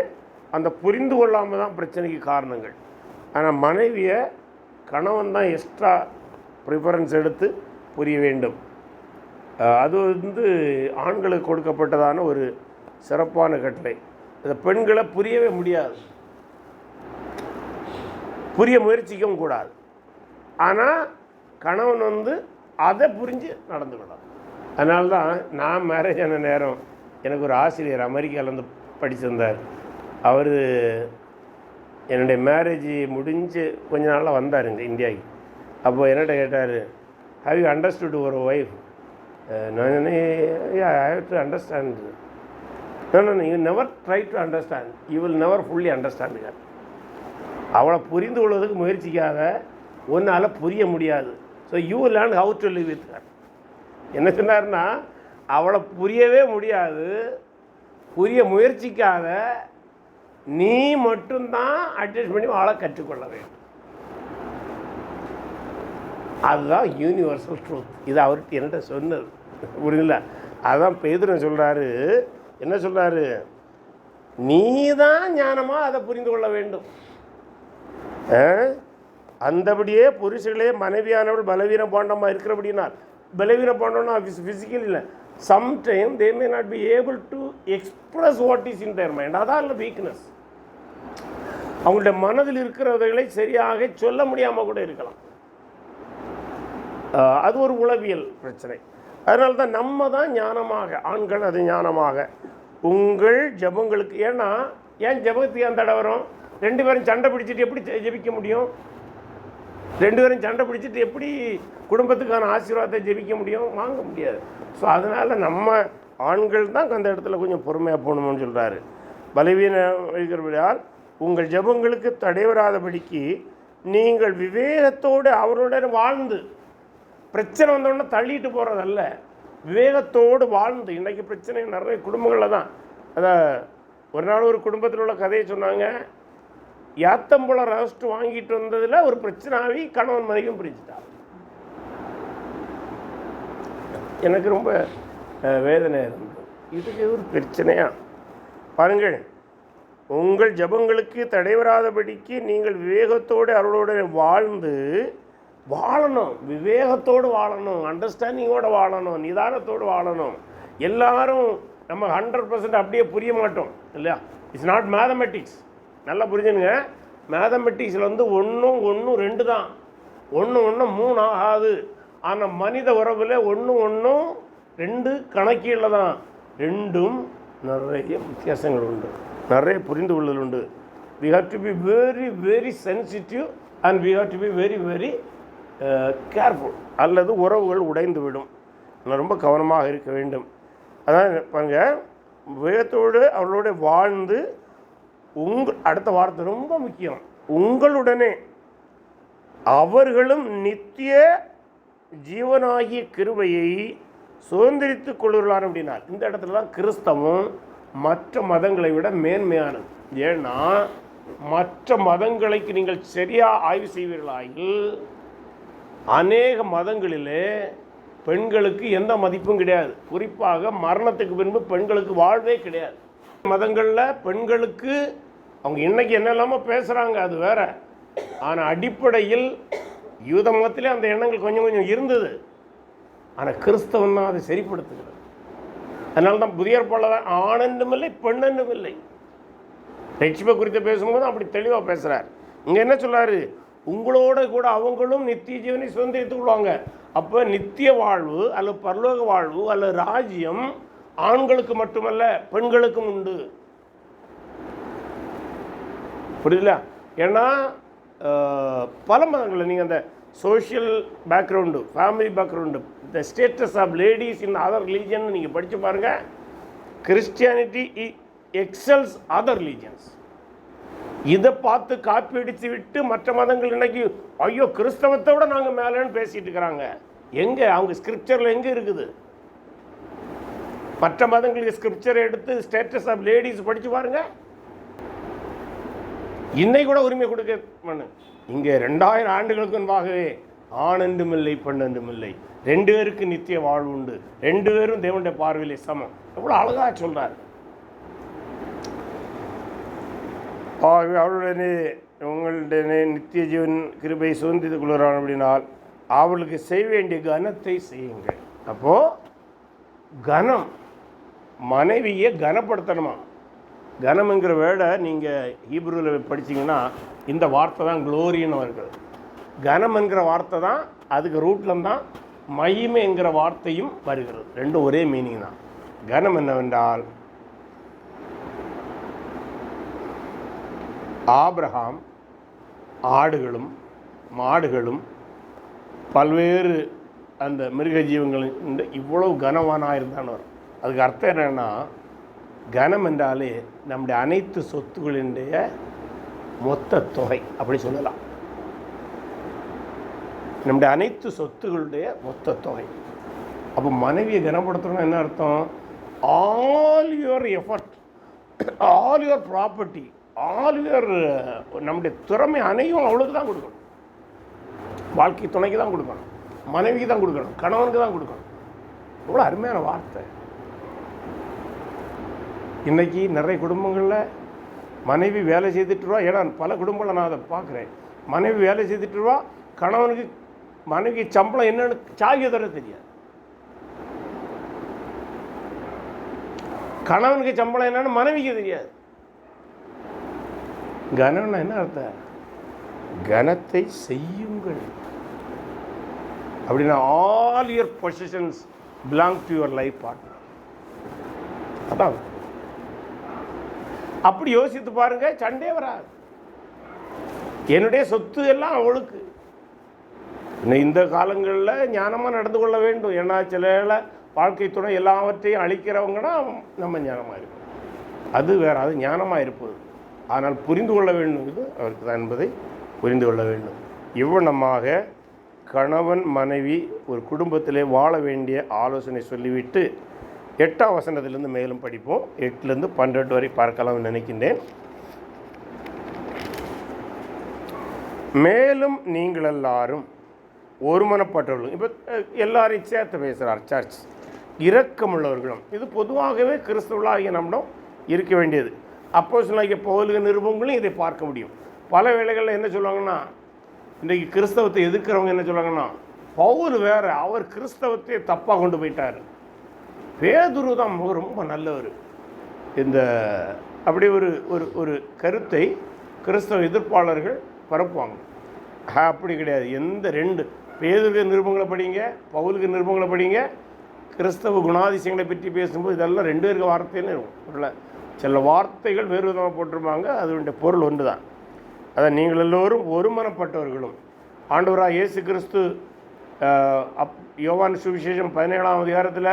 அந்த புரிந்து கொள்ளாமல் தான் பிரச்சனைக்கு காரணங்கள். ஆனால் மனைவியை கணவன் தான் எக்ஸ்ட்ரா ப்ரிஃபரன்ஸ் எடுத்து புரிய வேண்டும். அது ஆண்களுக்கு கொடுக்கப்பட்டதான ஒரு சிறப்பான கட்டளை. இந்த பெண்களை புரியவே முடியாது, புரிய முயற்சிக்கவும் கூடாது. ஆனால் கணவன் அதை புரிஞ்சு நடந்துக்கிடும். அதனால தான் நான் மேரேஜ் ஆன நேரம் எனக்கு ஒரு ஆசிரியர் அமெரிக்காவிலேருந்து படிச்சிருந்தார். அவர் என்னுடைய மேரேஜ் முடிஞ்சு கொஞ்ச நாளில் வந்தாருங்க இந்தியாவுக்கு. அப்போ என்னட்ட கேட்டார், how you understood your wife? நான் ஐ ஹேவ் டு அண்டர்ஸ்டாண்ட். நான் you never try to understand, you will never fully அண்டர்ஸ்டாண்டுங்க. அவளை புரிந்து கொள்வதற்கு முயற்சிக்காத, ஒன்றால் புரிய முடியாது. So you learn how to live with her. என்ன சொன்னார்னா, அவளை புரியவே முடியாது, புரிய முயற்சிக்காத, நீ மட்டும்தான் அட்ஜஸ்ட் பண்ணி அவளை கற்றுக்கொள்ள வேண்டும். அதுதான் யூனிவர்சல் ட்ரூத். இது அவர்கிட்ட என்கிட்ட சொன்னது, புரியுதுல? அதுதான் பேதுரு சொல்கிறாரு. என்ன சொல்கிறாரு? நீ தான் ஞானமாக அதை புரிந்து கொள்ள வேண்டும். அந்தபடியே புருஷர்களே, மனைவியானவள் பலவீன பாண்டமாக இருக்கிறபடினால், பலவீன பாண்டம்னா ஃபிசிக்கல் இல்லை, sometime they may not be able to express what is in their mind. அதான் இல்லை வீக்னஸ். அவங்களுடைய மனதில் இருக்கிறவர்களை சரியாக சொல்ல முடியாமல் கூட இருக்கலாம். அது ஒரு உளவியல் பிரச்சனை. அதனால தான் நம்ம தான் ஞானமாக, ஆண்கள் அது ஞானமாக உங்கள் ஜபங்களுக்கு. ஏன்னா ஏன் ஜபத்துக்கு ஏன் தடை வரும்? 2 பேரும் சண்டை பிடிச்சிட்டு எப்படி ஜெபிக்க முடியும்? 2 பேரும் சண்டை பிடிச்சிட்டு எப்படி குடும்பத்துக்கான ஆசீர்வாதத்தை ஜெபிக்க முடியும்? வாங்க முடியாது. ஸோ அதனால் நம்ம ஆண்கள் தான் அந்த இடத்துல கொஞ்சம் பொறுமையாக போகணும்னு சொல்கிறாரு. பலவீனம் இருக்கிறபடியால் உங்கள் ஜபங்களுக்கு தடை வராதபடிக்கு நீங்கள் விவேகத்தோடு அவருடன் வாழ்ந்து, பிரச்சனை வந்தோடனே தள்ளிட்டு போகிறதல்ல, விவேகத்தோடு வாழ்ந்து, இன்றைக்கி பிரச்சனை நிறைய குடும்பங்களில் தான். அதான் ஒரு நாள் ஒரு குடும்பத்தில் உள்ள கதையை சொன்னாங்க. யாத்தம்பழம் ரோஸ்ட் வாங்கிட்டு வந்ததில் ஒரு பிரச்சனாவி கணவன் மனைவியும் பிரிச்சுட்டான். எனக்கு ரொம்ப வேதனை இருந்தது. இதுக்கு ஒரு பிரச்சனையா பாருங்கள். உங்கள் ஜபங்களுக்கு தடை வராதபடிக்கு நீங்கள் விவேகத்தோடு அவர்களோட வாழ்ந்து வாழணும். விவேகத்தோடு வாழணும், அண்டர்ஸ்டாண்டிங்கோடு வாழணும், நிதானத்தோடு வாழணும். எல்லாரும் நம்ம 100% அப்படியே புரிய மாட்டோம் இல்லையா? It's not mathematics. நல்லா புரிஞ்சுங்க. மேத்தமெட்டிக்ஸில் வந்து 1 1 2 தான், 1 1 3 ஆகாது. ஆனால் மனித உறவில் 1 1 2 கணக்கீழில் தான். ரெண்டும் நிறைய வித்தியாசங்கள் உண்டு, நிறைய புரிந்து கொள்ளல் உண்டு. we have to be very very sensitive and we have to be very very careful. அல்லது உறவுகள் உடைந்து விடும். ரொம்ப கவனமாக இருக்க வேண்டும். அதான் பாருங்க, விவேகத்தோடு அவர்களோட வாழ்ந்து அடுத்த வார்த்தை ரொம்ப முக்கியம், உங்களுடனே அவர்களும் நித்திய ஜீவனாகிய கிருபையை சுதந்திரித்துக் கொள்கிறார் அப்படின்னார். இந்த இடத்துல தான் கிறிஸ்தவம் மற்ற மதங்களை விட மேன்மையானது. ஏன்னா மற்ற மதங்களுக்கு நீங்கள் சரியாக ஆய்வு செய்வீர்களாயில் அநேக மதங்களிலே பெண்களுக்கு எந்த மதிப்பும் கிடையாது. குறிப்பாக மரணத்துக்கு பின்பு பெண்களுக்கு வாழ்வே கிடையாது. மதங்களில் பெண்களுக்கு அவங்க இன்னைக்கு என்னெல்லாமோ பேசுகிறாங்க, அது வேற. ஆனால் அடிப்படையில் யூத மதத்திலே அந்த எண்ணங்கள் கொஞ்சம் கொஞ்சம் இருந்தது. ஆனால் கிறிஸ்தவன் தான் அதை சரிப்படுத்துகிறது. அதனால தான் புதிய ஏற்பாடில் தான் ஆணென்றும் இல்லை பெண்ணென்றும் இல்லை. ரட்சிப்பை குறித்து பேசும்போது அப்படி தெளிவாக பேசுகிறார். இங்கே என்ன சொல்கிறாரு? உங்களோட கூட அவங்களும் நித்திய ஜீவனை சுதந்திரித்துக் கொள்வாங்க. அப்போ நித்திய வாழ்வு அல்லது பரலோக வாழ்வு அல்லது ராஜ்யம் ஆண்களுக்கு மட்டுமல்ல பெண்களுக்கும் உண்டு. புரியுதுல? ஏன்னா பல மதங்களில் நீங்கள் அந்த social background, family background, the status of ladies in other religion நீங்கள் படித்து பாருங்கள். Christianity excels other religions. இதை பார்த்து காப்பி அடித்து விட்டு மற்ற மதங்கள் இன்னைக்கு ஐயோ கிறிஸ்தவத்தை விட நாங்கள் மேலேன்னு பேசிகிட்டு இருக்கிறாங்க. எங்கே அவங்க ஸ்கிரிப்சரில் எங்கே இருக்குது? மற்ற மதங்களுக்கு ஸ்கிரிப்சரை எடுத்து ஸ்டேட்டஸ் ஆஃப் லேடிஸ் படித்து பாருங்கள். இன்னைக்கு கூட உரிமை கொடுக்க பண்ணு. இங்கே 2000 ஆண்டுகளுக்கு முன்பாகவே ஆண் என்றும் இல்லை பெண் என்றும் இல்லை, 2 பேருக்கு நித்திய வாழ்வு உண்டு, 2 பேரும் தேவனுடைய பார்வையிலே சமம். எவ்வளோ அழகாக சொல்கிறார். அவளுடனே உங்களுடனே நித்திய ஜீவன் கிருபை சுதந்திரித்துக் கொள்கிறான் அப்படின்னால் அவளுக்கு செய்ய வேண்டிய கனத்தை செய்யுங்கள். அப்போது கனம், மனைவியை கனப்படுத்தணுமா? கனம்ங்கிற வேர்டை நீங்கள் ஹீப்ரூவில் படித்தீங்கன்னா இந்த வார்த்தை தான் க்ளோரின்னு வருகிறது. கனம் என்கிற வார்த்தை தான், அதுக்கு ரூட்டில் தான் மகிமை என்கிற வார்த்தையும் வருகிறது. ரெண்டும் ஒரே மீனிங் தான். கனம் என்னவென்றால் ஆபிரகாம் ஆடுகளும் மாடுகளும் பல்வேறு அந்த மிருக ஜீவங்களும் இவ்வளவு கனவானாக இருந்தான்னு வரும். அதுக்கு அர்த்தம் என்னென்னா, கனம் என்றாலே நம்முடைய அனைத்து சொத்துக்களினுடைய மொத்த தொகை அப்படி சொல்லலாம். நம்முடைய அனைத்து சொத்துக்களுடைய மொத்த தொகை. அப்போ மனைவியை கனப்படுத்தணும்னா என்ன அர்த்தம்? All your effort, all your property, all your நம்முடைய திறமை அனையும் அவளுக்கு தான் கொடுக்கணும். வாழ்க்கை துணைக்கு தான் கொடுக்கணும், மனைவிக்கு தான் கொடுக்கணும், கணவனுக்கு தான் கொடுக்கணும். எவ்வளோ அருமையான வார்த்தை. இன்றைக்கி நிறைய குடும்பங்களில் மனைவி வேலை செய்துட்டுருவா. ஏன்னா பல குடும்பங்களில் நான் அதை பார்க்குறேன். மனைவி வேலை செய்துட்டுருவா, கணவனுக்கு மனைவிக்கு சம்பளம் என்னன்னு சாகிய தர தெரியாது. கணவனுக்கு சம்பளம் என்னன்னு மனைவிக்கு தெரியாது. கனம்னா என்ன அர்த்தம்? கனத்தை செய்யுங்கள் அப்படின்னா all your positions belong to your life partner. அதான் அப்படி யோசித்து பாருங்க, சண்டே வராது. என்னுடைய சொத்து எல்லாம் அவளுக்கு. இந்த காலங்களில் ஞானமாக நடந்து கொள்ள வேண்டும். ஏன்னா சில வாழ்க்கை துணை எல்லாவற்றையும் அழிக்கிறவங்கன்னா நம்ம ஞானமாக இருக்கணும். அது வேறு, அது ஞானமாக இருப்பது. ஆனால் புரிந்து கொள்ள வேண்டும், இது அவருக்கு தான் என்பதை புரிந்து கொள்ள வேண்டும். இவ்வளமாக கணவன் மனைவி ஒரு குடும்பத்திலே வாழ வேண்டிய ஆலோசனை சொல்லிவிட்டு 8ஆம் வசனத்திலிருந்து மேலும் படிப்போம். 8லேருந்து 12 வரை பார்க்கலாம்னு நினைக்கின்றேன். மேலும் நீங்கள் எல்லாரும் ஒருமனப்பட்டவர்களும், இப்போ எல்லாரையும் சேர்த்து பேசுகிறார் சர்ச். இரக்கமுள்ளவர்களும், இது பொதுவாகவே கிறிஸ்தவர்களாகிய நம்மிடம் இருக்க வேண்டியது. அப்போஸ்தலனாகிய பவுலுக்கு நிருபங்களும் இதை பார்க்க முடியும். பல வேளைகளில் என்ன சொல்லுவாங்கன்னா, இன்றைக்கி கிறிஸ்தவத்தை எதிர்க்கிறவங்க என்ன சொல்லுவாங்கன்னா, பவுல் வேறு, அவர் கிறிஸ்தவத்தை தப்பாக கொண்டு போயிட்டார், பேதுரு தான் ரொம்ப நல்லவர், இந்த அப்படி ஒரு ஒரு ஒரு கருத்தை கிறிஸ்தவ எதிர்ப்பாளர்கள் பரப்புவாங்க. அப்படி கிடையாது. எந்த 2 பேதுருக்கு நிருபங்களை படிங்க, பவுலுக்கு நிருபங்களை படிங்க, கிறிஸ்தவ குணாதிசயங்களை பற்றி பேசும்போது இதெல்லாம் 2 பேருக்கு வார்த்தைன்னு இருக்கும். சில வார்த்தைகள் வேறு விதமாக போட்டிருப்பாங்க, அதனுடைய பொருள் ஒன்று தான். அதான் நீங்கள் எல்லோரும் ஒருமனப்பட்டவர்களும். ஆண்டவராக இயேசு கிறிஸ்து யோவான் சுவிசேஷம் 17ஆம் அதிகாரத்தில்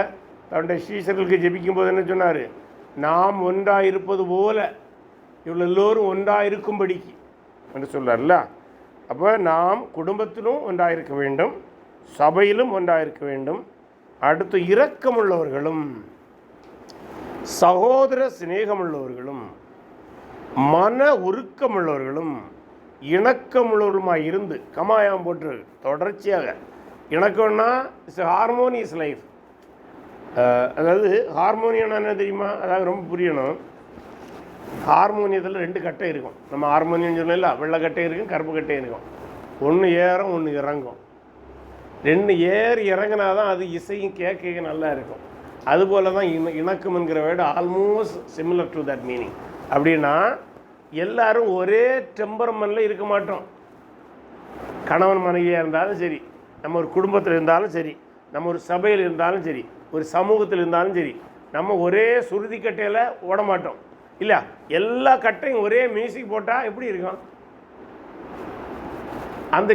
தன்னுடைய சீஷர்களுக்கு ஜெபிக்கும்போது என்ன சொன்னார்? நாம் ஒன்றாக இருப்பது போல இவள் எல்லோரும் ஒன்றாக இருக்கும்படிக்கு என்று சொல்கிறார்ல. அப்போ நாம் குடும்பத்திலும் ஒன்றாக இருக்க வேண்டும், சபையிலும் ஒன்றாக இருக்க வேண்டும். அடுத்து இரக்கமுள்ளவர்களும் சகோதர சிநேகமுள்ளவர்களும் மன உருக்கமுள்ளவர்களும் இணக்கமுள்ளவர்களுமாய் இருந்து, கமாயம் போட்டு தொடர்ச்சியாக. இணக்கம்னா இட்ஸ் ஹார்மோனியஸ் லைஃப். அதாவது ஹார்மோனியம்னா என்ன தெரியுமா? அதாவது ரொம்ப புரியணும். ஹார்மோனியத்தில் 2 கட்டை இருக்கும். நம்ம ஹார்மோனியம் சொன்னல, வெள்ளை கட்டை இருக்கும், கருப்பு கட்டை இருக்கும். ஒன்று ஏறும், ஒன்று இறங்கும். 2 ஏறி இறங்கினா தான் அது இசையும் கேட்க நல்லா இருக்கும். அதுபோல் தான் இணக்கம் என்கிற word almost similar to that meaning. அப்படின்னா எல்லாரும் ஒரே டெம்பரமெண்ட்டில் இருக்க மாட்டோம். கணவன் மனைவியாக இருந்தாலும் சரி, நம்ம ஒரு குடும்பத்தில் இருந்தாலும் சரி, நம்ம ஒரு சபையில் இருந்தாலும் சரி, ஒரு சமூகத்தில் இருந்தாலும் சரி, நம்ம ஒரே சுருதி கட்டையில் ஓட மாட்டோம் இல்லை. எல்லா கட்டையும் ஒரே மியூசிக் போட்டால் எப்படி இருக்கும்? அந்த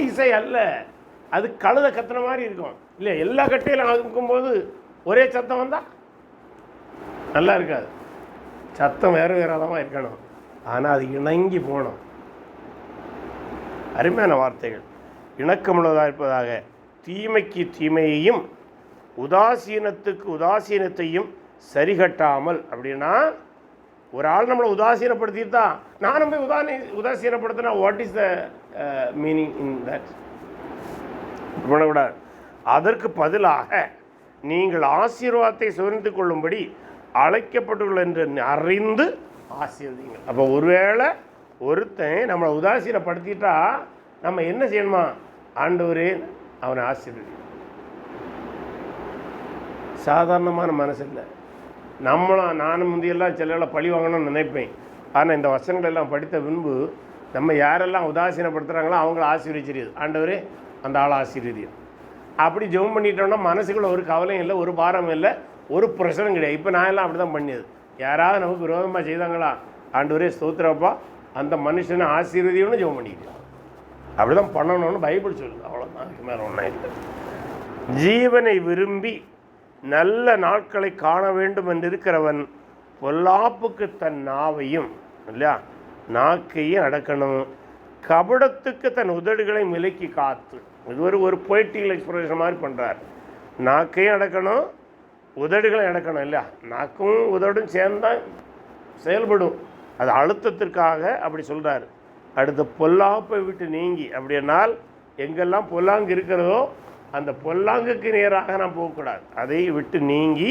இசை அல்ல, அது கழுத கத்துன மாதிரி இருக்கும் இல்லை. எல்லா கட்டையிலும் இருக்கும்போது ஒரே சத்தம் வந்தால் நல்லா இருக்காது. சத்தம் வேறு வேறாதமாக இருக்கணும், ஆனால் அது இணங்கி போகணும். அருமையான வார்த்தைகள். இணக்கமுள்ளதாக இருப்பதாக, தீமைக்கு தீமையையும் உதாசீனத்துக்கு உதாசீனத்தையும் சரிகட்டாமல். அப்படின்னா ஒரு ஆள் நம்மளை உதாசீனப்படுத்திட்டா நானும் போய் உதாசீனப்படுத்தினா what is the meaning in that? பண்ணக்கூடாது. அதற்கு பதிலாக நீங்கள் ஆசீர்வாதத்தை சுகர்ந்து கொள்ளும்படி அழைக்கப்பட்டுள்ள என்று அறிந்து ஆசீர்வதிங்கள். அப்போ ஒருவேளை ஒருத்தன் நம்மளை உதாசீனப்படுத்திட்டா நம்ம என்ன செய்யணுமா? ஆண்டவரே அவனை ஆசீர்வதி. சாதாரணமான மனசு இல்லை. நானும் முந்தியெல்லாம் சில பழி வாங்கணும்னு நினைப்பேன். ஆனால் இந்த வசனங்கள் எல்லாம் படித்த பின்பு நம்ம யாரெல்லாம் உதாசீனப்படுத்துகிறாங்களோ அவங்கள ஆசீர்வதிச்சிருது. ஆண்டவரே அந்த ஆளை ஆசீர்வதியும். அப்படி ஜெபம் பண்ணிட்டோம்னா மனசுக்குள்ள ஒரு கவலையும் இல்லை, ஒரு பாரம் இல்லை, ஒரு பிரச்சனையும் கிடையாது. இப்போ நான் எல்லாம் அப்படி தான் பண்ணியது. யாராவது நமக்கு விரோதமாக செய்தாங்களா, ஆண்டவரே ஸ்தோத்திரப்பா அந்த மனுஷனை ஆசீர்வதியும்னு ஜெபம் பண்ணிக்கிட்டோம். அப்படி தான் பண்ணணும்னு பைபிள் சொல்லுது. அவ்வளோதான், அதுக்கு மேலே ஒன்றும் இல்லை. ஜீவனை விரும்பி நல்ல நாட்களை காண வேண்டும் என்று இருக்கிறவன் பொல்லாப்புக்கு தன் நாவையும் இல்லையா நாக்கையும் அடக்கணும், கபடத்துக்கு தன் உதடுகளை விலக்கி காத்து. இது ஒரு பொய்ட்டிக்கல் எக்ஸ்பிரஷன் மாதிரி பண்ணுறார். நாக்கையும் அடக்கணும், உதடுகளை அடக்கணும் இல்லையா. நாக்கும் உதடும் சேர்ந்தான் செயல்படும். அது அழுத்தத்திற்காக அப்படி சொல்கிறார். அடுத்த பொல்லாப்பை விட்டு நீங்கி, அப்படின்னால் எங்கெல்லாம் பொல்லாங்கு இருக்கிறதோ அந்த பொல்லாங்குக்கு நேராக நாம் போகக்கூடாது. அதை விட்டு நீங்கி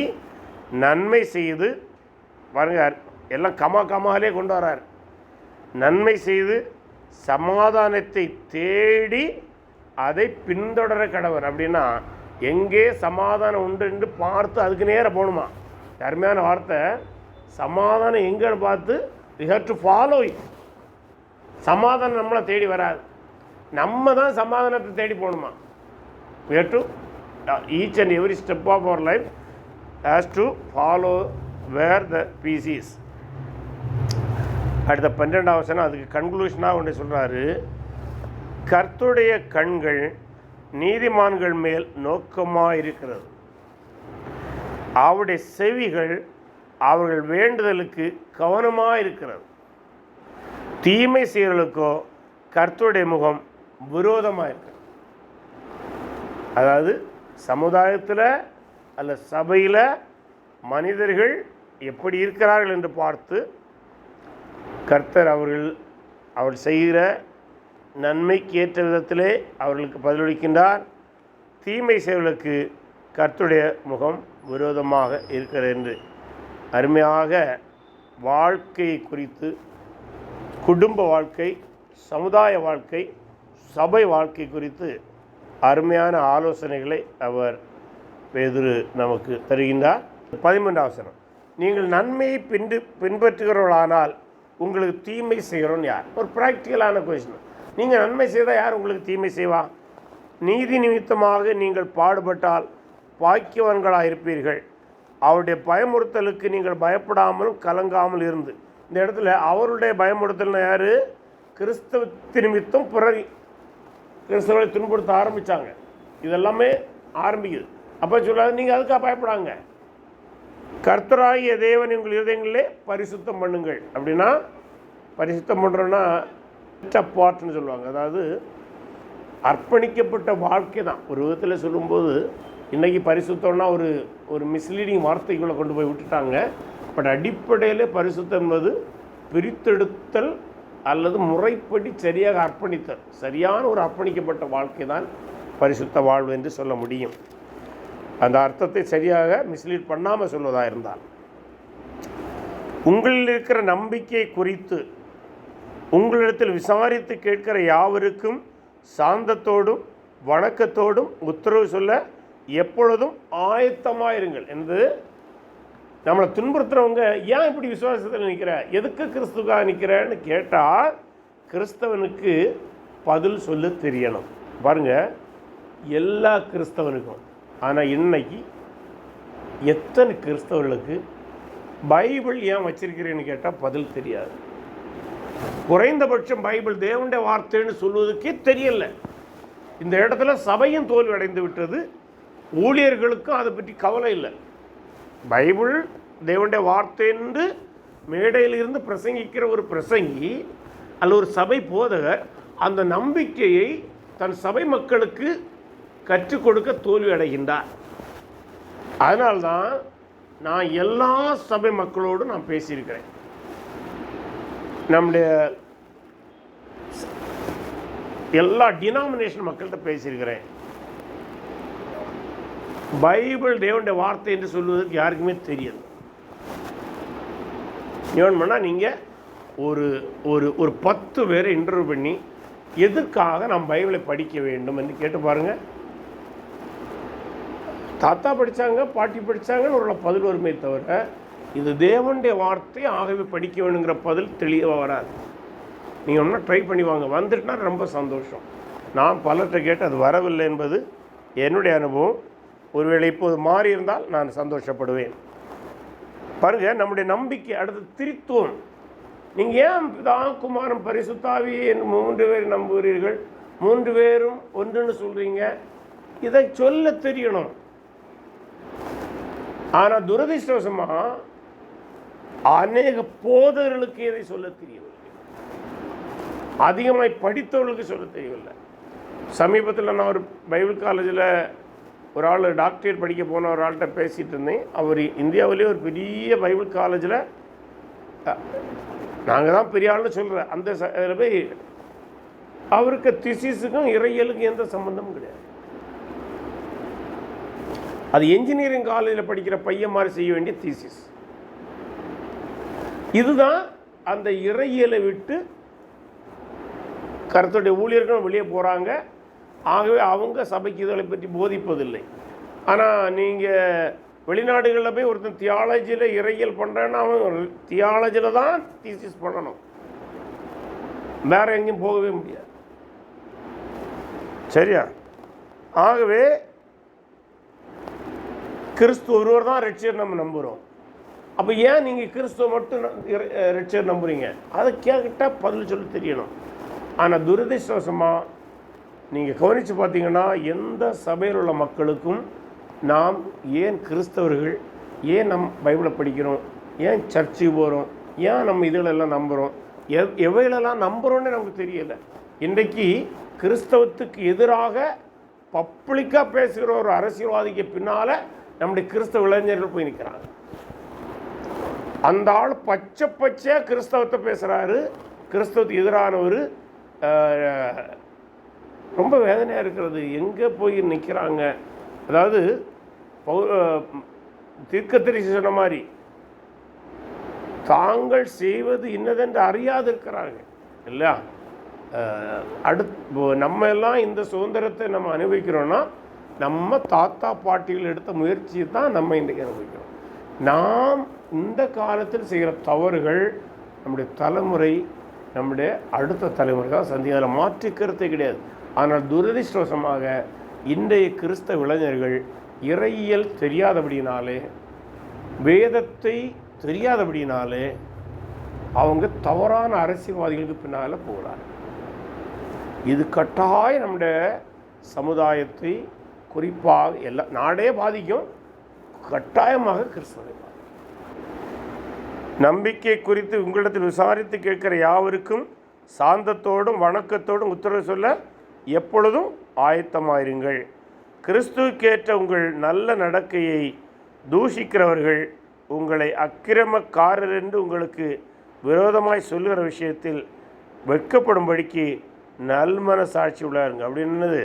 நன்மை செய்து பாருங்க, எல்லாம் கமாலே கொண்டு வரார். நன்மை செய்து சமாதானத்தை தேடி அதை பின்தொடர கடவர். அப்படின்னா எங்கே சமாதானம் உண்டு என்று பார்த்து அதுக்கு நேராக போகணுமா. அருமையான வார்த்தை. சமாதானம் எங்கே பார்த்து we have to follow it. சமாதானம் நம்மளை தேடி வராது, நம்ம தான் சமாதானத்தை தேடி போகணுமா. We have to each and every step of our life has to follow where the peace is. அடுத்த 12ஆம் வசனம் அதுக்கு கன்க்ளூஷனாக ஒன்று சொல்கிறாரு. கர்த்தருடைய கண்கள் நீதிமான்கள் மேல் நோக்கமாக இருக்கிறது, அவருடைய செவிகள் அவர்கள் வேண்டுதலுக்கு கவனமாக இருக்கிறது. தீமை செய்கிறவர்களுக்கோ கர்த்தருடைய முகம் விரோதமாக இருக்கிறது. அதாவது சமுதாயத்தில் அல்ல சபையில் மனிதர்கள் எப்படி இருக்கிறார்கள் என்று பார்த்து கர்த்தர் அவர்கள் செய்கிற நன்மைக்கு ஏற்ற விதத்திலே அவர்களுக்கு பதிலளிக்கின்றார். தீமை செய்வர்களுக்கு கர்த்தருடைய முகம் விரோதமாக இருக்கிறது என்று அருமையாக வாழ்க்கையை குறித்து, குடும்ப வாழ்க்கை, சமுதாய வாழ்க்கை, சபை வாழ்க்கை குறித்து அருமையான ஆலோசனைகளை அவர் பேதுரு நமக்கு தருகின்றார். 13வது வசனம், நீங்கள் நன்மையை பின்பற்றுகிறவர்களானால் உங்களுக்கு தீமை செய்கிறோன்னு யார்? ஒரு ப்ராக்டிக்கலான கொஸ்டின். நீங்கள் நன்மை செய்தால் யார் உங்களுக்கு தீமை செய்வா? நீதி நிமித்தமாக நீங்கள் பாடுபட்டால் பாக்கியவான்களாக இருப்பீர்கள். அவருடைய பயமுறுத்தலுக்கு நீங்கள் பயப்படாமலும் கலங்காமல் இருந்து. இந்த இடத்துல அவருடைய பயமுறுத்தல்னா யார்? கிறிஸ்தவ நிமித்தம் பிறகு கிறிஸ்தவர்களை துன்புறுத்த ஆரம்பித்தாங்க. இதெல்லாமே ஆரம்பிக்குது. அப்போ சொல்லாது நீங்கள் அதுக்காக பயப்படாங்க. கர்த்தராகிய தேவன் உங்கள் இருதயங்களிலே பரிசுத்தம் பண்ணுங்கள். அப்படின்னா பரிசுத்தம் பண்ணுறோன்னா பாட்டுன்னு சொல்லுவாங்க. அதாவது அர்ப்பணிக்கப்பட்ட வாழ்க்கை தான். ஒரு விதத்தில் சொல்லும்போது இன்றைக்கி பரிசுத்தம்னா ஒரு மிஸ்லீடிங் வார்த்தைக்குள்ளே கொண்டு போய் விட்டுட்டாங்க. பட் அடிப்படையில் பரிசுத்தம் என்பது பிரித்தெடுத்தல் அல்லது முறைப்படி சரியாக அர்ப்பணித்தல், சரியான ஒரு அர்ப்பணிக்கப்பட்ட வாழ்க்கை தான் பரிசுத்த வாழ்வு என்று சொல்ல முடியும். அந்த அர்த்தத்தை சரியாக மிஸ்லீட் பண்ணாமல் சொல்வதாக இருந்தால், உங்களில் இருக்கிற நம்பிக்கை குறித்து உங்களிடத்தில் விசாரித்து கேட்கிற யாவருக்கும் சாந்தத்தோடும் வணக்கத்தோடும் உத்தரவு சொல்ல எப்பொழுதும் ஆயத்தமாயிருங்கள் என்று. நம்மளை துன்புறுத்துறவங்க ஏன் இப்படி விசுவாசத்தில் நிற்கிற, எதுக்கு கிறிஸ்துக்காக நிற்கிறேன்னு கேட்டால் கிறிஸ்தவனுக்கு பதில் சொல்ல தெரியணும். பாருங்கள், எல்லா கிறிஸ்தவனுக்கும். ஆனால் இன்னைக்கு எத்தனை கிறிஸ்தவர்களுக்கு பைபிள் ஏன் வச்சிருக்கிறேன்னு கேட்டால் பதில் தெரியாது. குறைந்தபட்சம் பைபிள் தேவனுடைய வார்த்தைன்னு சொல்வதற்கே தெரியல. இந்த இடத்துல சபையும் தோல்வி அடைந்து விட்டது, ஊழியர்களுக்கும் அதை பற்றி கவலை இல்லை. பைபிள் தேவனுடைய வார்த்தை என்று மேடையில் இருந்து பிரசங்கிக்கிற ஒரு பிரசங்கி அல்ல ஒரு சபை போதகர் அந்த நம்பிக்கையை தன் சபை மக்களுக்கு கற்றுக் கொடுக்க தோல்வி அடைகின்றார். அதனால்தான் நான் எல்லா சபை மக்களோடும் நான் பேசியிருக்கிறேன். நம்முடைய எல்லா டினாமினேஷன் மக்கள்கிட்ட பேசியிருக்கிறேன். பைபிள் தேவனுடைய வார்த்தை என்று சொல்வதற்கு யாருக்குமே தெரியாது. ஏன் பண்ணால் நீங்கள் ஒரு ஒரு ஒரு 10 பேரை இன்டர்வியூ பண்ணி எதுக்காக நாம் பைபிளை படிக்க வேண்டும் என்று கேட்டு பாருங்கள். தாத்தா படித்தாங்க, பாட்டி படித்தாங்கன்னு ஒரு பதில் வருமே தவிர இது தேவனுடைய வார்த்தை ஆகவே படிக்க வேணுங்கிற பதில் தெளிவாக வராது. நீங்கள் ஒன்றா ட்ரை பண்ணி வாங்க, வந்துட்டுனா ரொம்ப சந்தோஷம். நான் பலர்கிட்ட கேட்டு அது வரவில்லை என்பது என்னுடைய அனுபவம். ஒருவேளை இப்போது மாறி இருந்தால் நான் சந்தோஷப்படுவேன். பாருங்கள், நம்முடைய நம்பிக்கை அடுத்து திரித்துவம். நீங்கள் ஏன் பிதா குமாரன் பரிசுத்தாவி என்று 3 பேர் நம்புகிறீர்கள், 3 பேரும் ஒன்றுன்னு சொல்கிறீங்க? இதை சொல்ல தெரியணும். ஆனால் துரதிர்ஷ்டவசமாக அநேக போதகர்களுக்கு இதை சொல்ல தெரியவில்லை, அதிகமாய் படித்தவர்களுக்கு சொல்ல தெரியவில்லை. சமீபத்தில் நான் ஒரு பைபிள் காலேஜில் ஒரு ஆள் டாக்டரேட் படிக்க போன ஒரு ஆள்கிட்ட பேசிகிட்டு இருந்தேன். அவர் இந்தியாவிலே ஒரு பெரிய பைபிள் காலேஜில், நாங்கள் தான் பெரிய ஆள்னு சொல்கிறேன், அந்த இதில் போய் அவருக்கு திசிஸுக்கும் இறையியலுக்கும் எந்த சம்மந்தமும் கிடையாது. அது என்ஜினியரிங் காலேஜில் படிக்கிற பையன் மாதிரி செய்ய வேண்டிய தீசிஸ். இதுதான் அந்த இறையியலை விட்டு கர்த்தருடைய ஊழியர்களும் வெளியே போகிறாங்க. ஆகவே அவங்க சபைக்கு இதை பற்றி போதிப்பதில்லை. ஆனால் நீங்கள் வெளிநாடுகளில் போய் ஒருத்தன் தியாலஜியில் இறையியல் பண்ணுறேன்னா அவன் தியாலஜியில் தான் தீசிஸ் பண்ணணும், வேறு எங்கேயும் போகவே முடியாது. சரியா? ஆகவே கிறிஸ்துவ ஒருவர் தான் ரட்சியர் நம்ம நம்புகிறோம். அப்போ ஏன் நீங்கள் கிறிஸ்துவ மட்டும் ரட்சியர் நம்புகிறீங்க? அதை கேட்டால் பதில் சொல்ல தெரியணும். ஆனால் துரதிர்ஷ்டவசமாக நீங்கள் கவனித்து பார்த்தீங்கன்னா எந்த சபையில் உள்ள மக்களுக்கும் நாம் ஏன் கிறிஸ்தவர்கள், ஏன் நம் பைபிளை படிக்கிறோம், ஏன் சர்ச்சுக்கு போகிறோம், ஏன் நம்ம இதிலெல்லாம் நம்புகிறோம், எவைகளெல்லாம் நம்புகிறோன்னு நமக்கு தெரியலை. இன்றைக்கு கிறிஸ்தவத்துக்கு எதிராக பப்ளிக்காக பேசுகிற ஒரு அரசியல்வாதிக்கு பின்னால் நம்முடைய கிறிஸ்தவ இளைஞர்கள் போய் நிற்கிறாங்க. அந்த ஆள் பச்சையாக கிறிஸ்தவத்தை பேசுகிறாரு, கிறிஸ்தவத்துக்கு எதிரானவர். ரொம்ப வேதனையாக இருக்கிறது. எங்கே போய் நிற்கிறாங்க? அதாவது தீர்க்கதரிசி சொன்ன மாதிரி தாங்கள் செய்வது இன்னதென்று அறியாது இருக்கிறாங்க இல்லையா? நம்ம எல்லாம் இந்த சுதந்திரத்தை நம்ம அனுபவிக்கிறோன்னா நம்ம தாத்தா பாட்டிகள் எடுத்த முயற்சியை தான் நம்ம இன்றைக்கி அனுபவிக்கிறோம். நாம் இந்த காலத்தில் செய்கிற தவறுகள் நம்முடைய தலைமுறை, நம்முடைய அடுத்த தலைமுறைக்காக அதில் மாற்று கருத்தே கிடையாது. ஆனால் துரதிர்ஷ்டவசமாக இன்றைய கிறிஸ்தவ இளைஞர்கள் இறையியல் தெரியாதபடினாலே, வேதத்தை தெரியாதபடினாலே அவங்க தவறான அரசியல்வாதிகளுக்கு பின்னால் போகிறார். இது கட்டாயம் நம்முடைய சமுதாயத்தை, குறிப்பாக எல்லா நாடே பாதிக்கும், கட்டாயமாக கிறிஸ்தவரை பாதிக்கும். நம்பிக்கை குறித்து உங்களிடத்தில் விசாரித்து கேட்கிற யாவருக்கும் சாந்தத்தோடும் வணக்கத்தோடும் உத்தரவு சொல்ல எப்பொழுதும் ஆயத்தமாயிருங்கள். கிறிஸ்துவுக்கேற்ற உங்கள் நல்ல நடக்கையை தூஷிக்கிறவர்கள் உங்களை அக்கிரமக்காரர் என்று உங்களுக்கு விரோதமாய் சொல்லுகிற விஷயத்தில் வெட்கப்படும்படிக்கு நல்மன சாட்சி உள்ளாருங்க. அப்படின்னது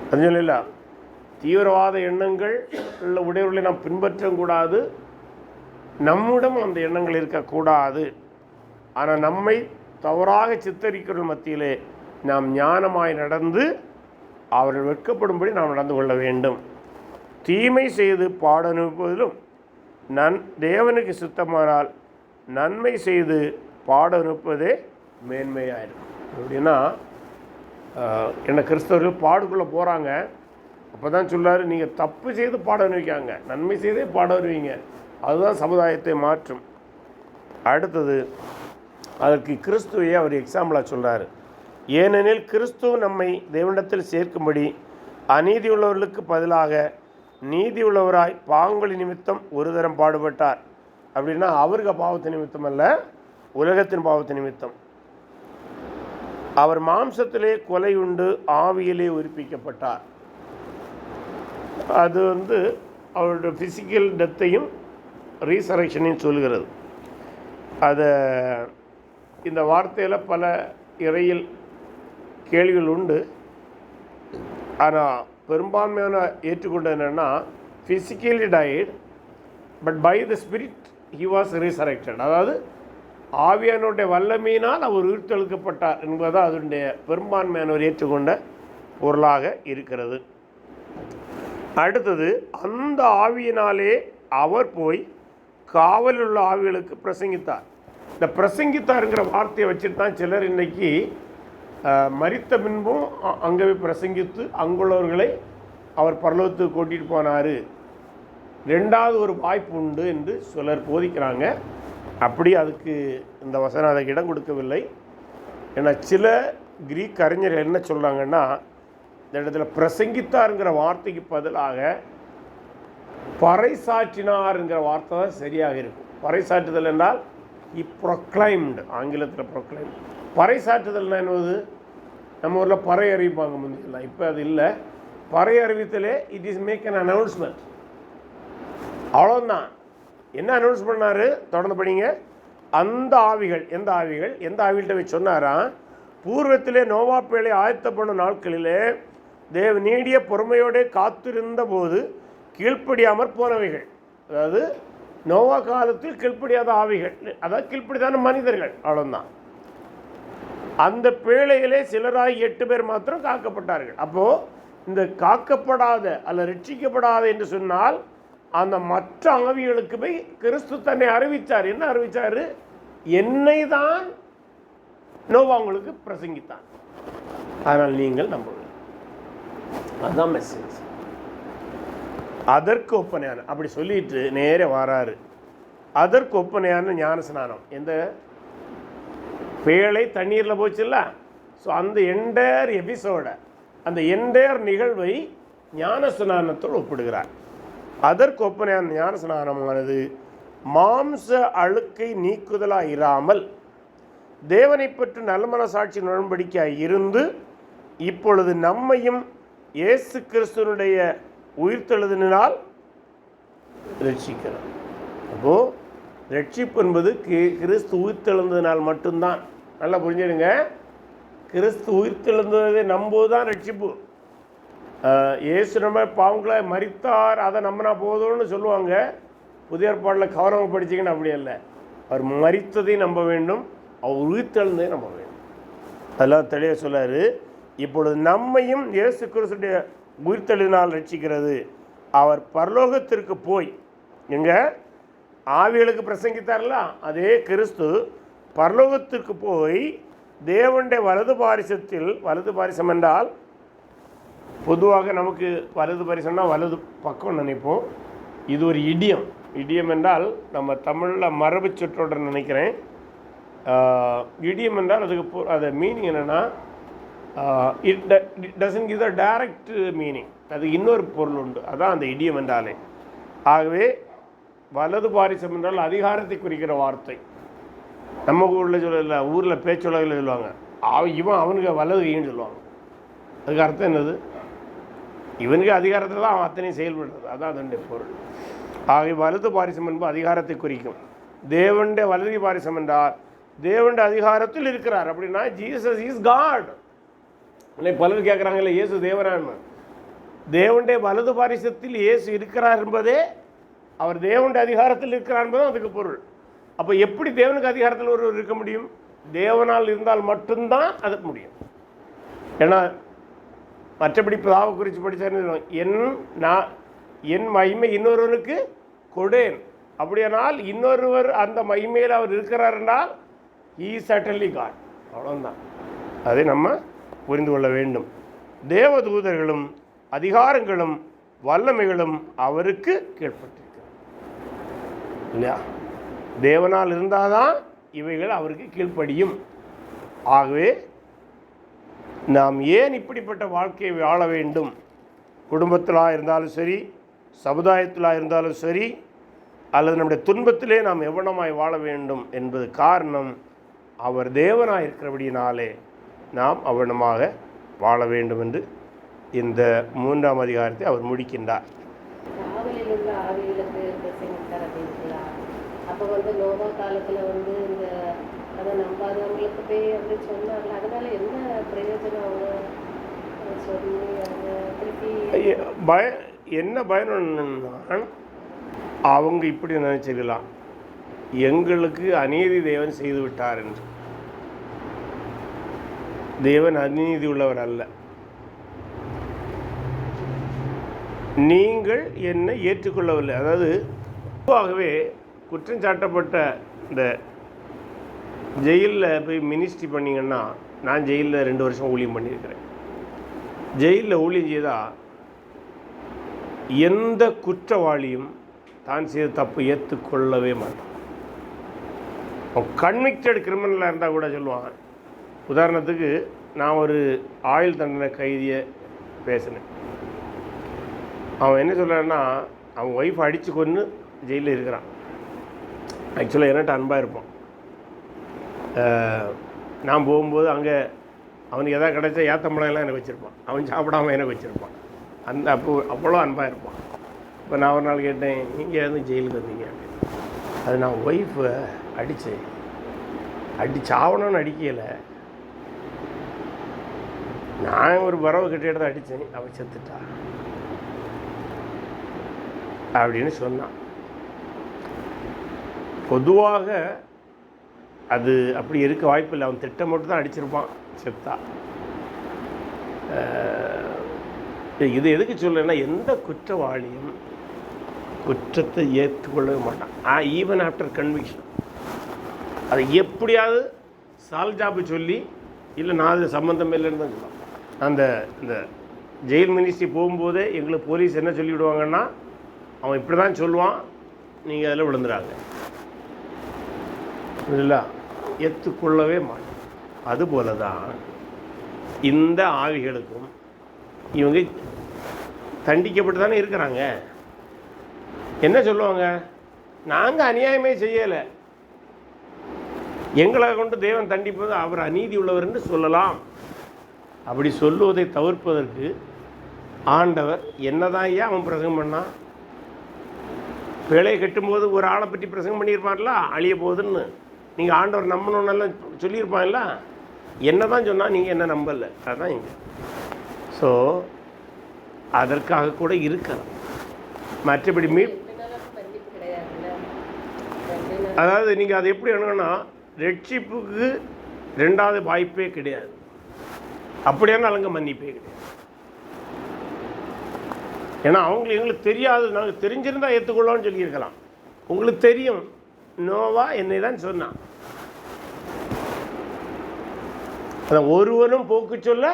அது சொல்லல. தீவிரவாத எண்ணங்கள் உள்ள உடையவர்களை நாம் பின்பற்றக்கூடாது, நம்மிடம் அந்த எண்ணங்கள் இருக்கக்கூடாது. ஆனால் நம்மை தவறாக சித்தரிக்கிற மத்தியிலே நாம் ஞானமாய் நடந்து அவர்கள் வெட்கப்படும்படி நாம் நடந்து கொள்ள வேண்டும். தீமை செய்து பாட அனுப்புவதிலும் தேவனுக்கு சுத்தமானால் நன்மை செய்து பாட அனுப்புவதே மேன்மையாயிருக்கும். அப்படின்னா என்ன கிறிஸ்தவர்கள் பாடுக்குள்ளே போகிறாங்க, அப்போ தான் சொல்லார், நீங்கள் தப்பு செய்து பாட அனுப்பிக்காங்க, நன்மை செய்தே பாட வருவீங்க. அதுதான் சமுதாயத்தை மாற்றும். அடுத்தது அதற்கு கிறிஸ்துவையே அவர் எக்ஸாம்பிளாக சொல்கிறார். ஏனெனில் கிறிஸ்துவ நம்மை தேவனிடத்தில் சேர்க்கும்படி அநீதி உள்ளவர்களுக்கு பதிலாக நீதி உள்ளவராய் பாவங்களின் நிமித்தம் ஒரு தரம் பாடுபட்டார். அப்படின்னா அவருக்கு பாவத்தின் நிமித்தம் அல்ல, உலகத்தின் பாவத்தின் நிமித்தம். அவர் மாம்சத்திலே கொலையுண்டு ஆவியிலே உயிர்ப்பிக்கப்பட்டார். அது அவருடைய ஃபிசிக்கல் டெத்தையும் ரீசரக்ஷனையும் சொல்கிறது. அதை இந்த வார்த்தையில் பல இறையில் கேள்விகள் உண்டு. ஆனால் பெரும்பான்மையான ஏற்றுக்கொண்டது என்னென்னா, physically died but by the spirit he was resurrected. அதாவது ஆவியானுடைய வல்லமையினால் அவர் உயிர்த்தெழுக்கப்பட்டார் என்பதுதான் அதனுடைய பெரும்பான்மையானவர் ஏற்றுக்கொண்ட பொருளாக இருக்கிறது. அடுத்தது, அந்த ஆவியினாலே அவர் போய் காவலில் உள்ள ஆவிகளுக்கு பிரசங்கித்தார். இந்த பிரசங்கித்தாருங்கிற வார்த்தையை வச்சுட்டு தான் சிலர் இன்றைக்கி மரித்த பின்பும் அங்கே பிரசங்கித்து அங்குள்ளவர்களை அவர் பரலோகத்துக்கு கூட்டிகிட்டு போனார், ரெண்டாவது ஒரு வாய்ப்பு உண்டு என்று சிலர் போதிக்கிறாங்க. அப்படி அதுக்கு இந்த வசனம் அதுக்கு இடம் கொடுக்கவில்லை. ஏன்னா சில கிரீக் அறிஞர்கள் என்ன சொல்கிறாங்கன்னா, இந்த இடத்துல பிரசங்கித்தாருங்கிற வார்த்தைக்கு பதிலாக பறைசாற்றினாருங்கிற வார்த்தை தான் சரியாக இருக்கும். பறைசாற்றுதல் என்றால் ப்ரொக்ளைம்டு, ஆங்கிலத்தில் ப்ரொக்ளைம். பறைசாற்றுதல்னா என்னது? நம்ம ஊரில் பறை அறிவிப்பாங்க முந்தியெல்லாம், இப்போ அது இல்லை. பறை அறிவித்தலே it is make an announcement, அவ்வளோதான். என்ன அனௌன்ஸ் பண்ணார்? தொடர்ந்து படிங்க. அந்த ஆவிகள், எந்த ஆவிகள், எந்த ஆவிகிட்ட போய் சொன்னாரா? பூர்வத்திலே நோவா பேழை ஆயத்தப்படும் நாட்களிலே தேவ நீடிய பொறுமையோடு காத்திருந்த போது கீழ்ப்படியாமற் போனவைகள். அதாவது நோவா காலத்தில் கீழ்ப்படியாத ஆவிகள், அதாவது கீழ்ப்படிதான மனிதர்கள், அவ்வளோதான். அந்த பேழையிலே சிலராய் 8 பேர் மாத்திரம் காக்கப்பட்டார்கள். அப்போது இந்த காக்கப்படாத அல்ல ரட்சிக்கப்படாத என்று சொன்னால் அந்த மற்ற ஆவிகளுக்கு போய் கிறிஸ்து தன்னை அறிவித்தார். என்ன அறிவித்தார்? என்னை தான் நோவா உங்களுக்கு பிரசங்கித்தான், ஆனால் நீங்கள் நம்புவீங்க. அதுதான் மெசேஜ். அதற்கு ஒப்பனையான அப்படி சொல்லிட்டு நேரே வராரு. அதற்கு ஒப்பனையான ஞானஸ்நானம். எந்த பேழை தண்ணீரில் போச்சுல்ல, ஸோ அந்த என்டையர் எபிசோடை, அந்த என்டையர் நிகழ்வை ஞானஸ்நானத்தோடு ஒப்பிடுகிறார். அதற்கு ஒப்பனையான ஞானஸ்நானமானது மாம்ச அழுக்கை நீக்குதலாக இராமல் தேவனை பற்றி நல்ல மனசாட்சி உடன்படிக்கையாக இருந்து இப்பொழுது நம்மையும் இயேசு கிறிஸ்துவனுடைய உயிர்த்தெழுதலினால் ரட்சிக்கிறோம். அப்போது ரட்சிப்பு என்பது கிறிஸ்து உயிர்த்தெழுந்ததினால் மட்டும்தான். நல்லா புரிஞ்சுடுங்க. கிறிஸ்து உயிர்த்தெழுந்ததை நம்புவதுதான் ரட்சிப்பு. இயேசு நம்ம பாவங்களை மரித்தார், அதை நம்பினா போதும்னு சொல்லுவாங்க. புதிய ஏற்பாட்டில் கவனமாக படிச்சிங்கன்னா அப்படி இல்லை. அவர் மரித்ததையும் நம்ப வேண்டும், அவர் உயிர்த்தெழுந்ததையும் நம்ப வேண்டும். அதெல்லாம் தெளிவாக சொல்லார். இப்பொழுது நம்மையும் இயேசு கிறிஸ்துடைய உயிர்த்தெழுதினால் ரட்சிக்கிறது. அவர் பரலோகத்திற்கு போய் எங்கே ஆவிகளுக்கு பிரசங்கித்தார்ல, அதே கிறிஸ்து பரலோகத்திற்கு போய் தேவனுடைய வலது பாரிசத்தில், வலது பாரிசம் என்றால் பொதுவாக நமக்கு வலது பாரிசம்னா வலது பக்கம் நினைப்போம். இது ஒரு இடியம். இடியம் என்றால் நம்ம தமிழில் மரபு சொற்றொடர் நினைக்கிறேன். இடியம் என்றால் அதுக்கு அது மீனிங் என்னென்னா, it doesn't give the direct meaning. அது இன்னொரு பொருள் உண்டு. அதான் அந்த இடியம் என்றாலே. ஆகவே வலது பாரிசம் என்றால் அதிகாரத்தை குறிக்கிற வார்த்தை. நம்ம ஊரில் சொல்லல, ஊரில் பேச்சுலகில் சொல்லுவாங்க, இவன் அவனுக்கு வலது கைன்னு சொல்லுவாங்க. அதுக்கு அர்த்தம் என்னது? இவனுக்கு அதிகாரத்தில் தான் அவன் அத்தனையும் செயல்படுறது. அதான் அதனுடைய பொருள். ஆகவே வலது பாரிசம் என்பது அதிகாரத்தை குறிக்கும். தேவனுடைய வலது பாரிசம் என்றால் தேவனுடைய அதிகாரத்தில் இருக்கிறார். அப்படின்னா ஜீசஸ் இஸ் காட். இன்னைக்கு பலர் கேட்குறாங்கல்ல, இயேசு தேவனான்னு. தேவனுடைய வலது பாரிசத்தில் இயேசு இருக்கிறார் என்பதே அவர் தேவனுடைய அதிகாரத்தில் இருக்கிறார் என்பதும் அதுக்கு பொருள். அப்போ எப்படி தேவனுக்கு அதிகாரத்தில் ஒருவர் இருக்க முடியும்? தேவனால் இருந்தால் மட்டும்தான் அது முடியும். ஏன்னா மற்றபடி பிதாவை குறித்து படித்தார், என் மகிமை இன்னொருவனுக்கு கொடேன். அப்படியானால் இன்னொருவர் அந்த மகிமையில் அவர் இருக்கிறார் என்றால் he is certainly God. அவ்வளோதான். அதை நம்ம புரிந்து கொள்ள வேண்டும். தேவதூதர்களும் அதிகாரங்களும் வல்லமைகளும் அவருக்கு கீழ்ப்பட்டிருக்கிறார் இல்லையா? தேவனால் இருந்தால் தான் இவைகள் அவருக்கு கீழ்ப்படியும். ஆகவே நாம் ஏன் இப்படிப்பட்ட வாழ்க்கையை வாழ வேண்டும்? குடும்பத்திலாக இருந்தாலும் சரி, சமுதாயத்திலாக இருந்தாலும் சரி, அல்லது நம்முடைய துன்பத்திலே நாம் எவ்வளமாய் வாழ வேண்டும் என்பது காரணம் அவர் தேவனாக இருக்கிறபடியினாலே நாம் அவனமாக வாழ வேண்டும் என்று இந்த 3ஆம் அதிகாரத்தை அவர் முடிக்கின்றார். அப்போ நோவா காலத்தில் இந்த அதை நம்பாதவங்களுக்கு போய் அப்படி சொன்னார்ல, அதனால என்ன பிரயோஜனம்? அவங்க சொல்லி அவங்க திருப்பி என்ன பயணம்னா, அவங்க இப்படி நினைச்சுக்கலாம், எங்களுக்கு அநீதி தேவன் செய்து விட்டார் என்று. தேவன் அநீதி உள்ளவர் அல்ல. நீங்கள் என்னை ஏற்றுக்கொள்ளவில்லை. அதாவது பொதுவாகவே குற்றம் சாட்டப்பட்ட இந்த ஜெயிலில் போய் மினிஸ்ட்ரி பண்ணிங்கன்னா, நான் ஜெயிலில் 2 வருஷம் ஊழியம் பண்ணியிருக்கிறேன். ஜெயிலில் ஊழியம் செய்தால் எந்த குற்றவாளியும் தான் செய்த தப்பு ஏற்றுக்கொள்ளவே மாட்டான். கன்விக்டட் கிரிமினலாக இருந்தால் கூட சொல்லுவாங்க. உதாரணத்துக்கு நான் ஒரு ஆயுள் தண்டனை கைதியை பேசினேன். அவன் என்ன சொல்கிறான்னா, அவன் ஒய்ஃப் அடித்து கொண்டு ஜெயிலில் இருக்கிறான். ஆக்சுவலாக என்கிட்ட அன்பாக இருப்பான். நான் போகும்போது அங்கே அவனுக்கு எதாவது கிடைச்சா ஏத்தம்பழம்லாம் எனக்கு வச்சுருப்பான். அவன் சாப்பிடாமல் எனக்கு வச்சுருப்பான். அவ்வளோ அன்பாக இருப்பான். இப்போ நான் ஒரு நாள் கேட்டேன், நீங்கள் வந்து ஜெயிலுக்கு வந்தீங்க அப்படின்னு. அது நான் ஒய்ஃபை அடிச்சாவணும்னு அடிக்கலை, நான் ஒரு வரவு கட்டி எடுத்து அடித்தேன், அவள் செத்துட்டா அப்படின்னு சொன்னான். பொதுவாக அது அப்படி இருக்க வாய்ப்பு இல்லை. அவன் திட்டம் மட்டும் தான் அடிச்சிருப்பான், செத்தா. இது எதுக்கு சொல்லலைன்னா, எந்த குற்றவாளியும் குற்றத்தை ஏற்றுக்கொள்ளவே மாட்டான். ஈவன் ஆஃப்டர் கன்விக்ஷன் அதை எப்படியாவது சால்ஜாப்பு சொல்லி, இல்லை நான் அது சம்மந்தம் இல்லைன்னு தான் சொல்லுவான். இந்த ஜெயில் மினிஸ்ட்ரி போகும்போதே எங்களுக்கு போலீஸ் என்ன சொல்லிவிடுவாங்கன்னா, அவன் இப்படி தான் சொல்லுவான், நீங்கள் அதில் விழுந்துறாங்க இல்லை, ஏற்றுக்கொள்ளவே மாட்டோம். அதுபோல தான் இந்த ஆவிகளுக்கும் இவங்க தண்டிக்கப்பட்டு தானே இருக்கிறாங்க. என்ன சொல்லுவாங்க, நாங்கள் அநியாயமே செய்யலை, எங்களை கொண்டு தேவன் தண்டிப்பது அவர் அநீதி உள்ளவர் என்று சொல்லலாம். அப்படி சொல்லுவதை தவிர்ப்பதற்கு ஆண்டவர் என்னதான் ஐயா அவன் பிரசங்கம் பண்ணான்? பிழையை கட்டும்போது ஒரு ஆளை பற்றி பிரசங்கம் பண்ணியிருப்பார்ல, அழிய போகுதுன்னு. நீங்கள் ஆண்டவர் நம்பணுன்னெல்லாம் சொல்லியிருப்பான்ல. என்ன தான் சொன்னால் நீங்கள் என்ன நம்பலை, அதுதான் இங்கே. ஸோ அதற்காக கூட இருக்கலாம். மற்றபடி அதாவது நீங்கள் அதை எப்படி அணுகுனா, ரட்சிப்புக்கு ரெண்டாவது வாய்ப்பே கிடையாது. அப்படியான அங்கே மன்னிப்பே கிடையாது. ஏன்னா அவங்களுக்கு எங்களுக்கு தெரியாது, நாங்கள் தெரிஞ்சிருந்தால் ஏற்றுக்கொள்ளோன்னு சொல்லியிருக்கலாம். உங்களுக்கு தெரியும், நோவா என்னை தான் சொன்னான். அதான் ஒருவனும் போக்கு சொல்ல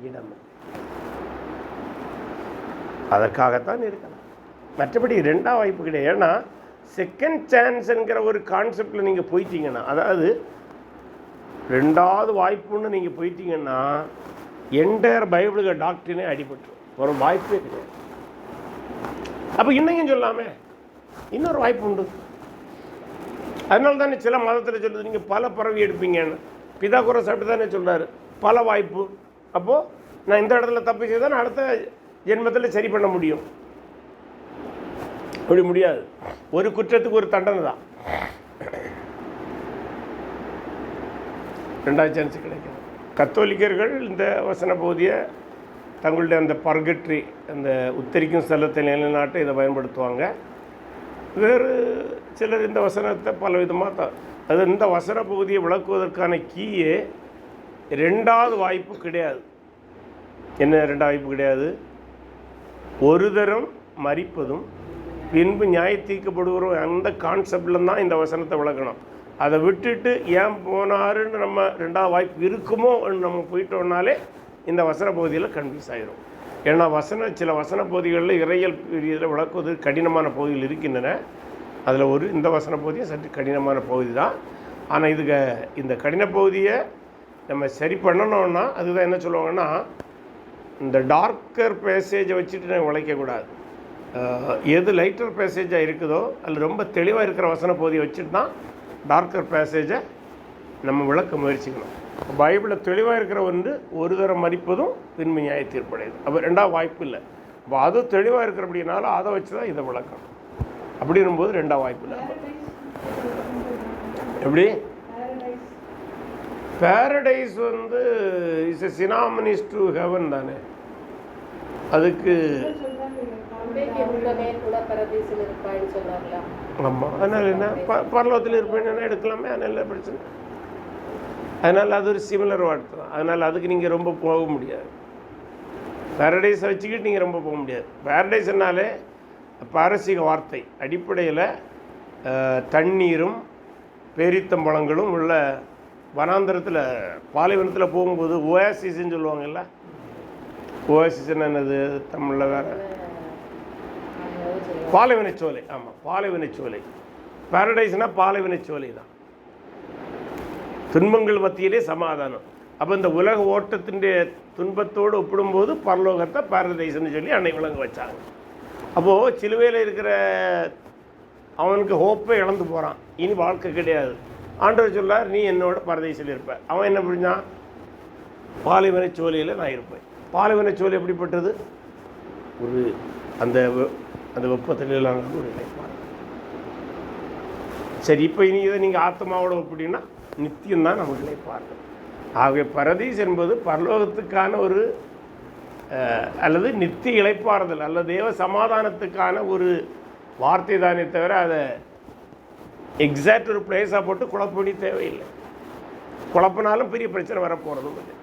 இடம், அதற்காகத்தான் இருக்கலாம். மற்றபடி ரெண்டாவது வாய்ப்பு கிடையாது. ஏன்னா செகண்ட் சான்ஸ்ங்கிற ஒரு கான்செப்டில் நீங்கள் போயிட்டீங்கன்னா, அதாவது ரெண்டாவது வாய்ப்புன்னு நீங்கள் போயிட்டீங்கன்னா என்டையர் பைபிளுக்கு டாக்டரினே அடிபட்டுரும். ஒரு வாய்ப்பே கிடையாது. அப்போ இன்னையும் சொல்லாமே, இன்னொரு வாய்ப்பு உண்டு. அதனால தானே சில மதத்தில் சொல்லுது நீங்கள் பல பறவை எடுப்பீங்கன்னு. பிதாகோரஸ் அப்படி தானே சொல்கிறாரு, பல வாய்ப்பு. அப்போது நான் இந்த இடத்துல தப்பு செய்தால் நான் அடுத்த ஜென்மத்தில் சரி பண்ண முடியும். அப்படி முடியாது. ஒரு குற்றத்துக்கு ஒரு தண்டனை தான். ரெண்டாவது சான்ஸ் கிடைக்கும். கத்தோலிக்கர்கள் இந்த வசன பகுதியை தங்களுடைய அந்த பர்கட்ரி, அந்த உத்தரிக்கும் ஸ்தலத்தை நிலைநாட்ட இதை பயன்படுத்துவாங்க. வேறு சிலர் இந்த வசனத்தை பல விதமாக அது இந்த வசன பகுதியை விளக்குவதற்கான கீயே ரெண்டாவது வாய்ப்பு கிடையாது. என்ன ரெண்டாவது வாய்ப்பு கிடையாது? ஒரு தரம் மரிப்பதும் பின்பு நியாய தீர்க்கப்படுகிறோம் அந்த கான்செப்டில் தான் இந்த வசனத்தை விளக்கணும். அதை விட்டுட்டு ஏன் போனாருன்னு நம்ம ரெண்டாவது வாய்ப்பு இருக்குமோ நம்ம போயிட்டோம்னாலே இந்த வசன பகுதியில் கன்ஃபியூஸ் ஆகிரும். ஏன்னா சில வசன பகுதிகளில் இறையல் இதில் விளக்குவது கடினமான பகுதிகள் இருக்கின்றன. அதில் ஒரு இந்த வசன பகுதியை சற்று கடினமான பகுதி தான். ஆனால் இந்த கடின பகுதியை நம்ம சரி பண்ணணும்னா அதுதான் என்ன சொல்லுவாங்கன்னா, இந்த டார்க்கர் பேசேஜை வச்சுட்டு நம்ம விளைக்கக்கூடாது. எது லைட்டர் பேசேஜாக இருக்குதோ அதில் ரொம்ப தெளிவாக இருக்கிற வசன பகுதியை வச்சுட்டு தான் டார்க்கர் பேசேஜை நம்ம விளக்க முயற்சிக்கணும். பைபிளில் தெளிவாக இருக்கிற ஒரு தரம் மதிப்பதும் பின்பு நியாய தீர்ப்படையுது. அப்போ ரெண்டாவது வாய்ப்பு இல்லை. அப்போ அது தெளிவாக இருக்கிற அப்படின்னால அதை வச்சு தான் இதை விளக்கணும். அப்படின்னும்போது ரெண்டாவது வாய்ப்பு இல்லை. எப்படி paradise is a synonymous to heaven தானே. அதுக்கு ஆமாம், அதனால் என்ன பரலோகத்தில் இருப்பேன்னு எடுக்கலாமே, அதனால பிரச்சனை. அதனால் அது ஒரு சிமிலர் வார்த்தை தான். அதனால் அதுக்கு நீங்கள் ரொம்ப போக முடியாது. பேரடைஸை வச்சுக்கிட்டு நீங்கள் ரொம்ப போக முடியாது. பேரடைஸ்னாலே பாரசீக வார்த்தை, அடிப்படையில் தண்ணீரும் பேரித்தம்பழங்களும் உள்ள வனாந்தரத்தில் பாலைவனத்தில் போகும்போது ஓயாசிஸ்ன்னு சொல்லுவாங்கல்ல. ஓயாசிஸ்ன்னு என்னது தமிழில் வேறு? பாலைவனச்சோலை. ஆமாம், பாலைவனச்சோலை. பேரடைஸ்னால் பாலைவனச்சோலை தான். துன்பங்கள் மத்தியிலே சமாதானம். அப்போ இந்த உலக ஓட்டத்தின் துன்பத்தோடு ஒப்பிடும்போது பரலோகத்தை பாரடைஸ்ன்னு சொல்லி அன்னை விளங்க வச்சாங்க. அப்போது சிலுவையில் இருக்கிற அவனுக்கு ஹோப்பை இழந்து போகிறான், இனி வாழ்க்கை கிடையாது. ஆண்டவர் சொல்லார், நீ என்னோட பரதேசில் இருப்ப. அவன் என்ன புரிஞ்சான்? பாலைவனச்சோலையில் நான் இருப்பேன். பாலைவனச்சோலை எப்படிப்பட்டது? ஒரு அந்த வெப்பத்திலாம் ஒரு நினைப்பார். சரி, இப்போ இனி இதை நீங்கள் ஆத்மாவோட ஒப்பிட்டீங்கன்னா நித்தியம்தான் நமக்கு நினைப்பார்கள். ஆகவே பரதீஸ் என்பது பரலோகத்துக்கான ஒரு அல்லது நித்திய இளைப்பாறுதல் அல்லது தேவ சமாதானத்துக்கான ஒரு வார்த்தை தானே தவிர அதை எக்ஸாக்ட் ஒரு பிளேஸாக போட்டு குழப்படி தேவையில்லை. குழப்பினாலும் பெரிய பிரச்சனை வரப்போகிறதும் இல்லை.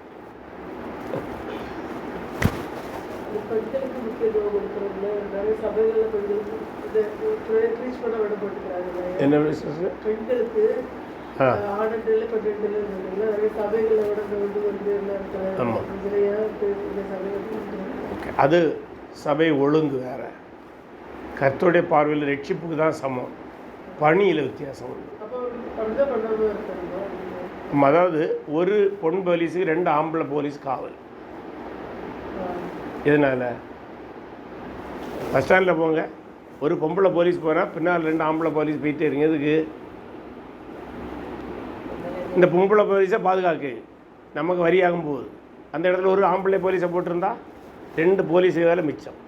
என்ன அது சபை ஒழுங்கு வேற. கர்த்தருடைய பார்வையில் ரட்சிப்புக்கு தான் சமம், பணியில் வித்தியாசம் உண்டு. அதாவது ஒரு பொன் போலீஸுக்கு 2 ஆம்பளை போலீஸ் காவல். எதனால்? பஸ் ஸ்டாண்டில் போங்க, ஒரு பொம்பளை போலீஸ் போனால் பின்னால் 2 ஆம்பளை போலீஸ் போயிட்டே இருங்க. எதுக்கு? இந்த பொம்பளை போலீஸை பாதுகாக்கு. நமக்கு வரியாகும் போகுது. அந்த இடத்துல ஒரு ஆம்பளை போலீஸை போட்டிருந்தா 2 போலீஸ் வேலை மிச்சம்.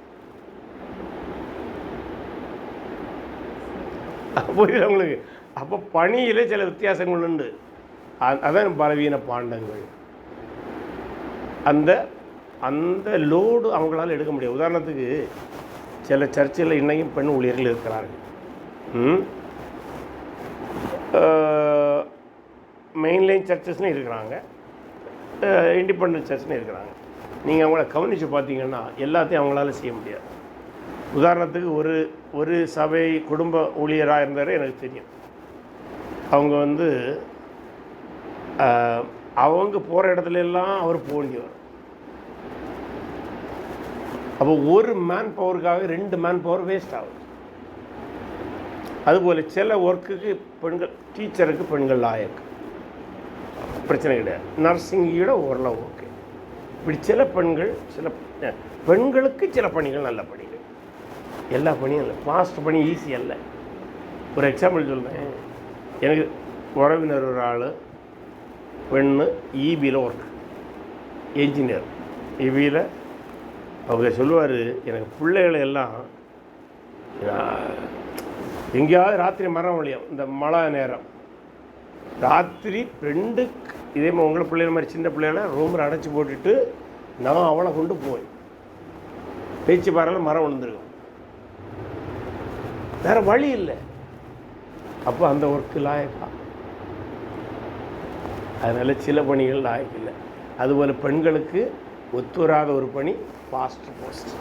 புரியுது உங்களுக்கு? அப்போ பணியில் சில வித்தியாசங்கள் உண்டு. அதான் பலவீன பாண்டங்கள். அந்த அந்த லோடு அவங்களால எடுக்க முடியாது. உதாரணத்துக்கு சில சர்ச்சில் இன்னையும் பெண் ஊழியர்கள் இருக்கிறார்கள். மெயின்லைன் சர்ச்சஸ்னு இருக்கிறாங்க, இண்டிபெண்டன்ட் சர்ச்னு இருக்கிறாங்க. நீங்கள் அவங்கள கவனித்து பார்த்தீங்கன்னா எல்லாத்தையும் அவங்களால செய்ய முடியாது. உதாரணத்துக்கு ஒரு சபை குடும்ப ஊழியராக இருந்தார் எனக்கு தெரியும். அவங்க அவங்க போகிற இடத்துல எல்லாம் அவர் போக வேண்டியவர். அப்போ ஒரு மேன் பவருக்காக 2 மேன் பவர் வேஸ்ட் ஆகுது. அதுபோல் சில ஒர்க்குக்கு பெண்கள், டீச்சருக்கு பெண்கள் லாயக்கு, பிரச்சனை கிடையாது. நர்சிங்கோட ஓரளவு ஓகே. இப்படி சில பெண்களுக்கு சில பணிகள் நல்ல பணிகள், எல்லா பணியும் இல்லை. ஃபாஸ்ட் பணி ஈஸி அல்ல. ஒரு எக்ஸாம்பிள் சொல்கிறேன். எனக்கு உறவினர் ஒரு ஆள் பெண்ணு இபியில் ஒர்க், என்ஜினியர். இபியில் அவங்க சொல்லுவார், எனக்கு பிள்ளைகளை எல்லாம் எங்கேயாவது ராத்திரி மரம் வழியும், இந்த மழை நேரம் ராத்திரி 2 இதே மாதிரி உங்களை பிள்ளைகள் மாதிரி சின்ன பிள்ளைகளை ரூமில் அடைச்சி போட்டுட்டு நான் அவளை கொண்டு போய் பேச்சு பாறையில் மரம் விழுந்துருக்கும், வேறு வழி இல்லை. அப்போ அந்த ஒர்க்கு லாயக்கா? அதனால் சில பணிகள் லாயக்கு இல்லை. அதுபோல் பெண்களுக்கு ஒத்துவராத ஒரு பணி ஃபாஸ்ட் போஸ்ட்.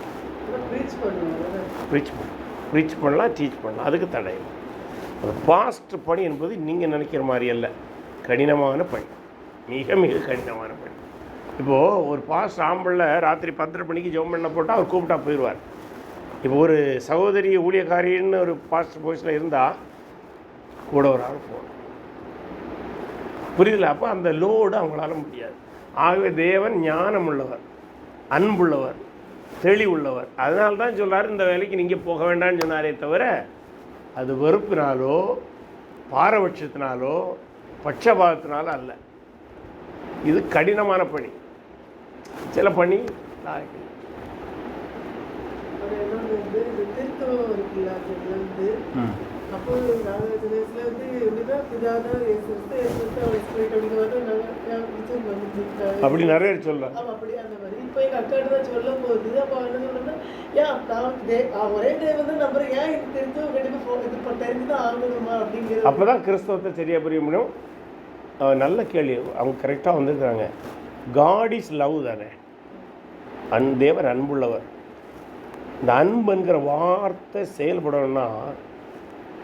ப்ரீச் பண்ணலாம், டீச் பண்ணலாம், அதுக்கு தடை. அந்த ஃபாஸ்ட் பணி என்பது நீங்கள் நினைக்கிற மாதிரி அல்ல, கடினமான பணி, மிக மிக கடினமான பணி. இப்போது ஒரு ஃபாஸ்ட் ஆம்பளில் ராத்திரி 10:30 மணிக்கு ஜெபம் பண்ண போட்டால் அவர் கூப்பிட்டா போயிடுவார். இப்போ ஒரு சகோதரி ஊழியக்காரின்னு ஒரு ஃபாஸ்ட் போஸ்ட்டில் இருந்தால் கூட ஒரு ஆள் போகணும். புரியுதில்ல? அப்போ அந்த லோடு அவங்களால முடியாது. ஆகவே தேவன் ஞானம் உள்ளவர், அன்புள்ளவர், தெளிவுள்ளவர். அதனால தான் சொல்கிறார், இந்த வேலைக்கு நீங்கள் போக வேண்டாம்னு சொன்னாரே தவிர அது வெறுப்பினாலோ பாரபட்சத்தினாலோ பட்சபாதத்தினாலோ அல்ல. இது கடினமான பணி. சில பணி அப்படி நிறைய சொல்லலாம். இப்போ எங்கள் அக்காட்ட தான் சொல்லும் போது அப்போ என்ன சொல்லுன்னா, ஒரே டைம் நம்புறேன், ஏன் இது தெரிஞ்சு கண்டிப்பாக தெரிஞ்சு தான் ஆகணுமா அப்படிங்கிறது. அப்போ தான் கிறிஸ்தவத்தை சரியாக புரிய முடியும். நல்ல கேள்வி, அவங்க கரெக்டாக வந்துருக்குறாங்க. காட் இஸ் லவ் தானே, தேவன் அன்புள்ளவர். இந்த அன்புங்கிற வார்த்தை செயல்படணும்னா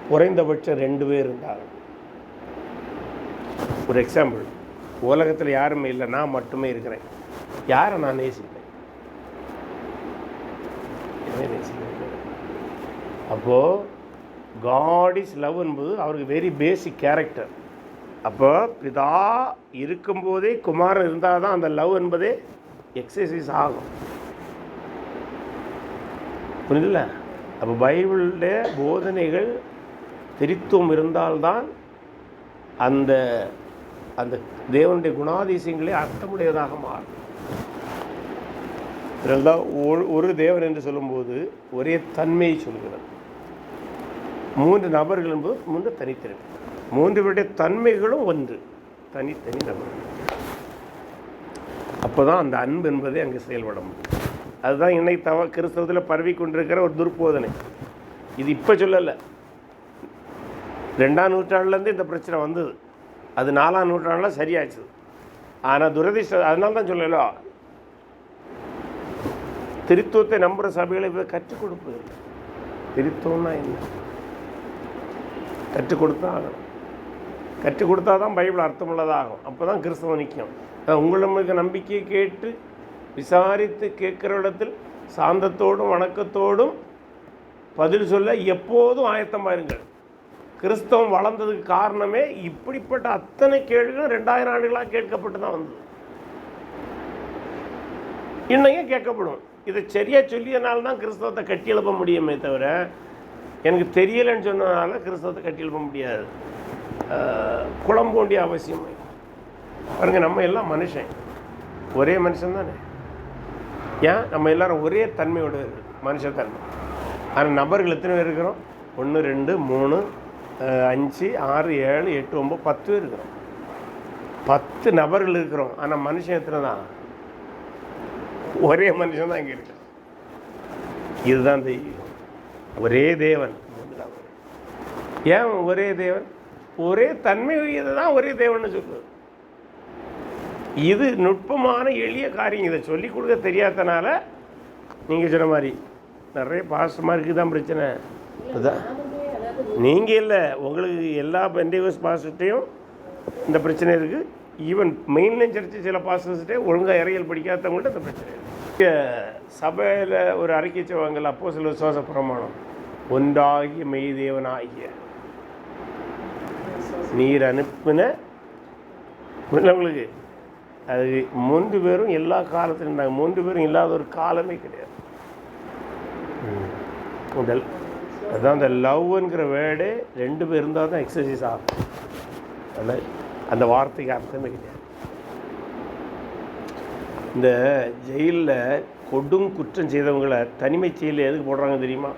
குறைந்தபட்சம் 2 பேர் இருந்தாங்க. ஒரு எக்ஸாம்பிள், உலகத்தில் யாருமே இல்லை, நான் மட்டுமே இருக்கிறேன். யாரை நான் நேசிப்பேன்? அப்போது காட் இஸ் லவ் என்பது அவருக்கு வெரி பேசிக் கேரக்டர். அப்போ பிதா இருக்கும்போதே குமாரன் இருந்தால் தான் அந்த லவ் என்பதே எக்ஸசைஸ் ஆகும். புரியுதுல்ல? அப்போ பைபிளுடைய போதனைகள் திரித்துவம் இருந்தால்தான் அந்த அந்த தேவனுடைய குணாதிசயங்களே அர்த்தமுடையதாக மாறும். இதெல்லாம் ஒரு தேவன் என்று சொல்லும்போது ஒரே தன்மையை சொல்கிறது. 3 நபர்கள் என்பது 3 தனித்திறமை. 3 பேருடைய தன்மைகளும் ஒன்று, தனித்தனி நபர்கள். அப்போ தான் அந்த அன்பு என்பதை அங்கே செயல்பட முடியும். அதுதான் இன்னைக்கு கிறிஸ்தவத்தில் பரவி கொண்டிருக்கிற ஒரு துர்போதனை. இது இப்போ சொல்லலை, 2ஆம் நூற்றாண்டுலேருந்து இந்த பிரச்சனை வந்தது. அது 4ஆம் நூற்றாண்டில் சரியாச்சு. ஆனால் துரதிர்ஷ்டம், அதனால தான் சொல்லலோ, திருத்துவத்தை நம்புகிற சபைகளை இதை கற்றுக் கொடுப்பதில்லை. திருத்துவம்னா என்ன? கற்றுக் கொடுத்தா ஆகணும். கற்றுக் கொடுத்தா தான் பைபிள் அர்த்தமுள்ளதாகும். அப்போ தான் கிறிஸ்தவம் நிற்கும். உங்களுக்கு நம்பிக்கையை கேட்டு விசாரித்து கேட்குற இடத்தில் சாந்தத்தோடும் வணக்கத்தோடும் பதில் சொல்ல எப்போதும் ஆயத்தமாக இருங்கள். கிறிஸ்தவம் வளர்ந்ததுக்கு காரணமே இப்படிப்பட்ட அத்தனை கேள்விகளும் 2000 ஆண்டுகளாக கேட்கப்பட்டு தான் வந்தது. இன்னையும் கேட்கப்படும். இதை சரியாக சொல்லியனால தான் கிறிஸ்தவத்தை கட்டி எழுப்ப முடியுமே தவிர, எனக்கு தெரியலைன்னு சொன்னதுனால கிறிஸ்தவத்தை கட்டி எழுப்ப முடியாது. குழம்ப வேண்டிய அவசியம் பாருங்க. நம்ம எல்லாம் மனுஷன், ஒரே மனுஷன் தானே. ஏன் நம்ம எல்லாரும் ஒரே தன்மையோடு மனுஷத்தன்மை. ஆனால் நபர்கள் எத்தனை பேர் இருக்கிறோம்? 1 2 3 5 6 7 8 9 10 பேர் இருக்கிறோம். 10 நபர்கள் இருக்கிறோம். ஆனால் மனுஷன் எத்தனை தான்? ஒரே மனுஷன் தான் இங்கே இருக்கிறோம். இதுதான் தெய்வம். ஒரே தேவன். ஏன் ஒரே தேவன்? ஒரே தன்மை தான் ஒரே தேவன்னு சொல்லுவது. இது நுட்பமான எளிய காரியம். இதை சொல்லிக் கொடுக்க தெரியாதனால நீங்கள் சொன்ன மாதிரி நிறைய பாஸ்டர்மாருக்கு தான் பிரச்சனை. அதுதான் நீங்கள் இல்லை, உங்களுக்கு எல்லா பெண்டேகோஸ் பாஸ்டர்கிட்டையும் இந்த பிரச்சனை இருக்குது. ஈவன் மெயின்லைன் சர்ச்சு சில பாஸ்டர்ஸ்கிட்டே ஒழுங்காக இறையல் படிக்காதவங்கள்ட்ட இந்த பிரச்சனை இருக்குது. சபையில் ஒரு அறிக்கை செய்வாங்கள்ல, அப்போஸ்தலர் விசுவாச பிரமாணம், ஒன்றாகிய மெய்தேவனாகிய நீர் அனுப்பின உங்களுக்கு அது 3 பேரும் எல்லா காலத்திலும் இருந்தாங்க. 3 பேரும் இல்லாத ஒரு காலமே கிடையாது. அதுதான் அந்த லவ்ங்கிற வேர்டு 2 பேர் இருந்தால் தான் எக்ஸசைஸ் ஆகும். அதில் அந்த வார்த்தைக்கு அர்த்தமே கிடையாது. இந்த ஜெயிலில் கொடும் குற்றம் செய்தவங்களை தனிமை செயலில் எதுக்கு போடுறாங்க தெரியுமா?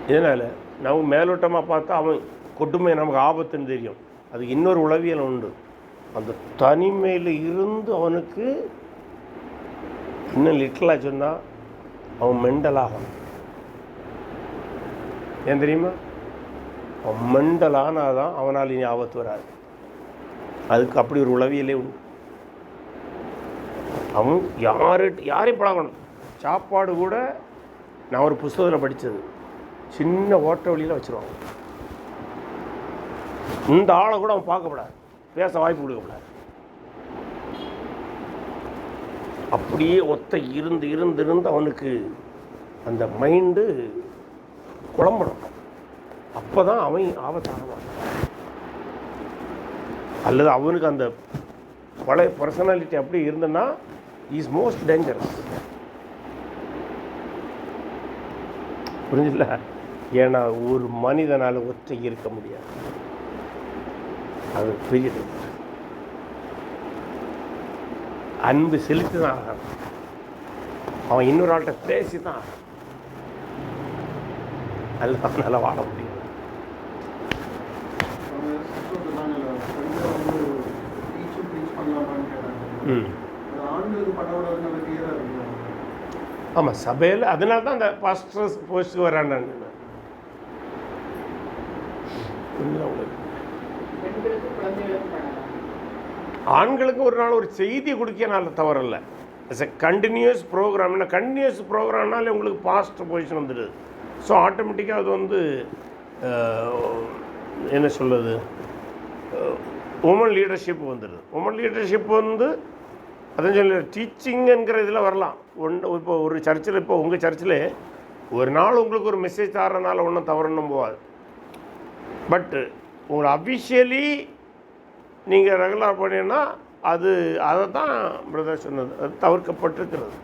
இதனால் நம்ம மேலோட்டமாக பார்த்தா அவன் கொடுமை நமக்கு ஆபத்துன்னு தெரியும். அதுக்கு இன்னொரு உளவியல் உண்டு. அந்த தனிமையில் இருந்து அவனுக்கு இன்னும் லிட்டலாக சொன்னால் அவன் மெண்டலாகணும். ஏன் தெரியுமா? அவன் மெண்டலானால் தான் அவனால் இனி ஆபத்து வராது. அதுக்கு அப்படி ஒரு உளவியலே உண்டு. அவன் யாரையும் பழகணும். சாப்பாடு கூட நான் ஒரு புஸ்தகத்தில் படித்தது, சின்ன ஓட்ட வழியில் வச்சுருவாங்க. இந்த ஆளை கூட அவன் பார்க்கப்படாது, பேச வாய்ப்பு கொடுக்கப்படாது. அப்படியே ஒத்த இருந்து அவனுக்கு அந்த மைண்டு குழம்பணும். அப்போ தான் அவன் ஆபத்தானவான். அல்லது அவனுக்கு அந்த பழைய பர்சனாலிட்டி அப்படி இருந்தன்னா இஸ் மோஸ்ட் டேஞ்சரஸ். புரிஞ்சுல? ஏன்னா ஒரு மனிதனால் ஒற்றை இருக்க முடியாது. அது பெரிய அன்பு செலுத்தி தான் ஆகணும். அவன் இன்னொரு ஆள்கிட்ட பேசி தான் ஆகணும். அல்ல அவனால் வாழ முடியும். ஆமாம், சபையில் அதனால தான் அந்த பாஸ்டர்ஸ் போஸ்ட்டுக்கு வராண்டாங்க. ஆண்களுக்கு ஒரு நாள் ஒரு செய்தி கொடுக்கனால தவறில்ல. It's a continuous program. என்ன கண்டினியூஸ் ப்ரோக்ராம்னாலே உங்களுக்கு பாஸ்ட் பொசிஷன் வந்துடுது. ஸோ ஆட்டோமேட்டிக்காக அது வந்து என்ன சொல்லுது, உமன் லீடர்ஷிப் வந்துடுது. உமன் லீடர்ஷிப் வந்து அதான் சொல்ல டீச்சிங்குங்கிற இதில் வரலாம். இப்போ ஒரு சர்ச்சில், இப்போ உங்கள் சர்ச்சில் ஒரு நாள் உங்களுக்கு ஒரு மெசேஜ் தரனால ஒன்றும் தவறணும் போகாது. பட்டு உங்களை அஃபிஷியலி நீங்கள் ரெகுலர் பண்ணினா அது அதை தான் பிரதர் சொன்னது, அது தவிர்க்கப்பட்டிருக்கிறது.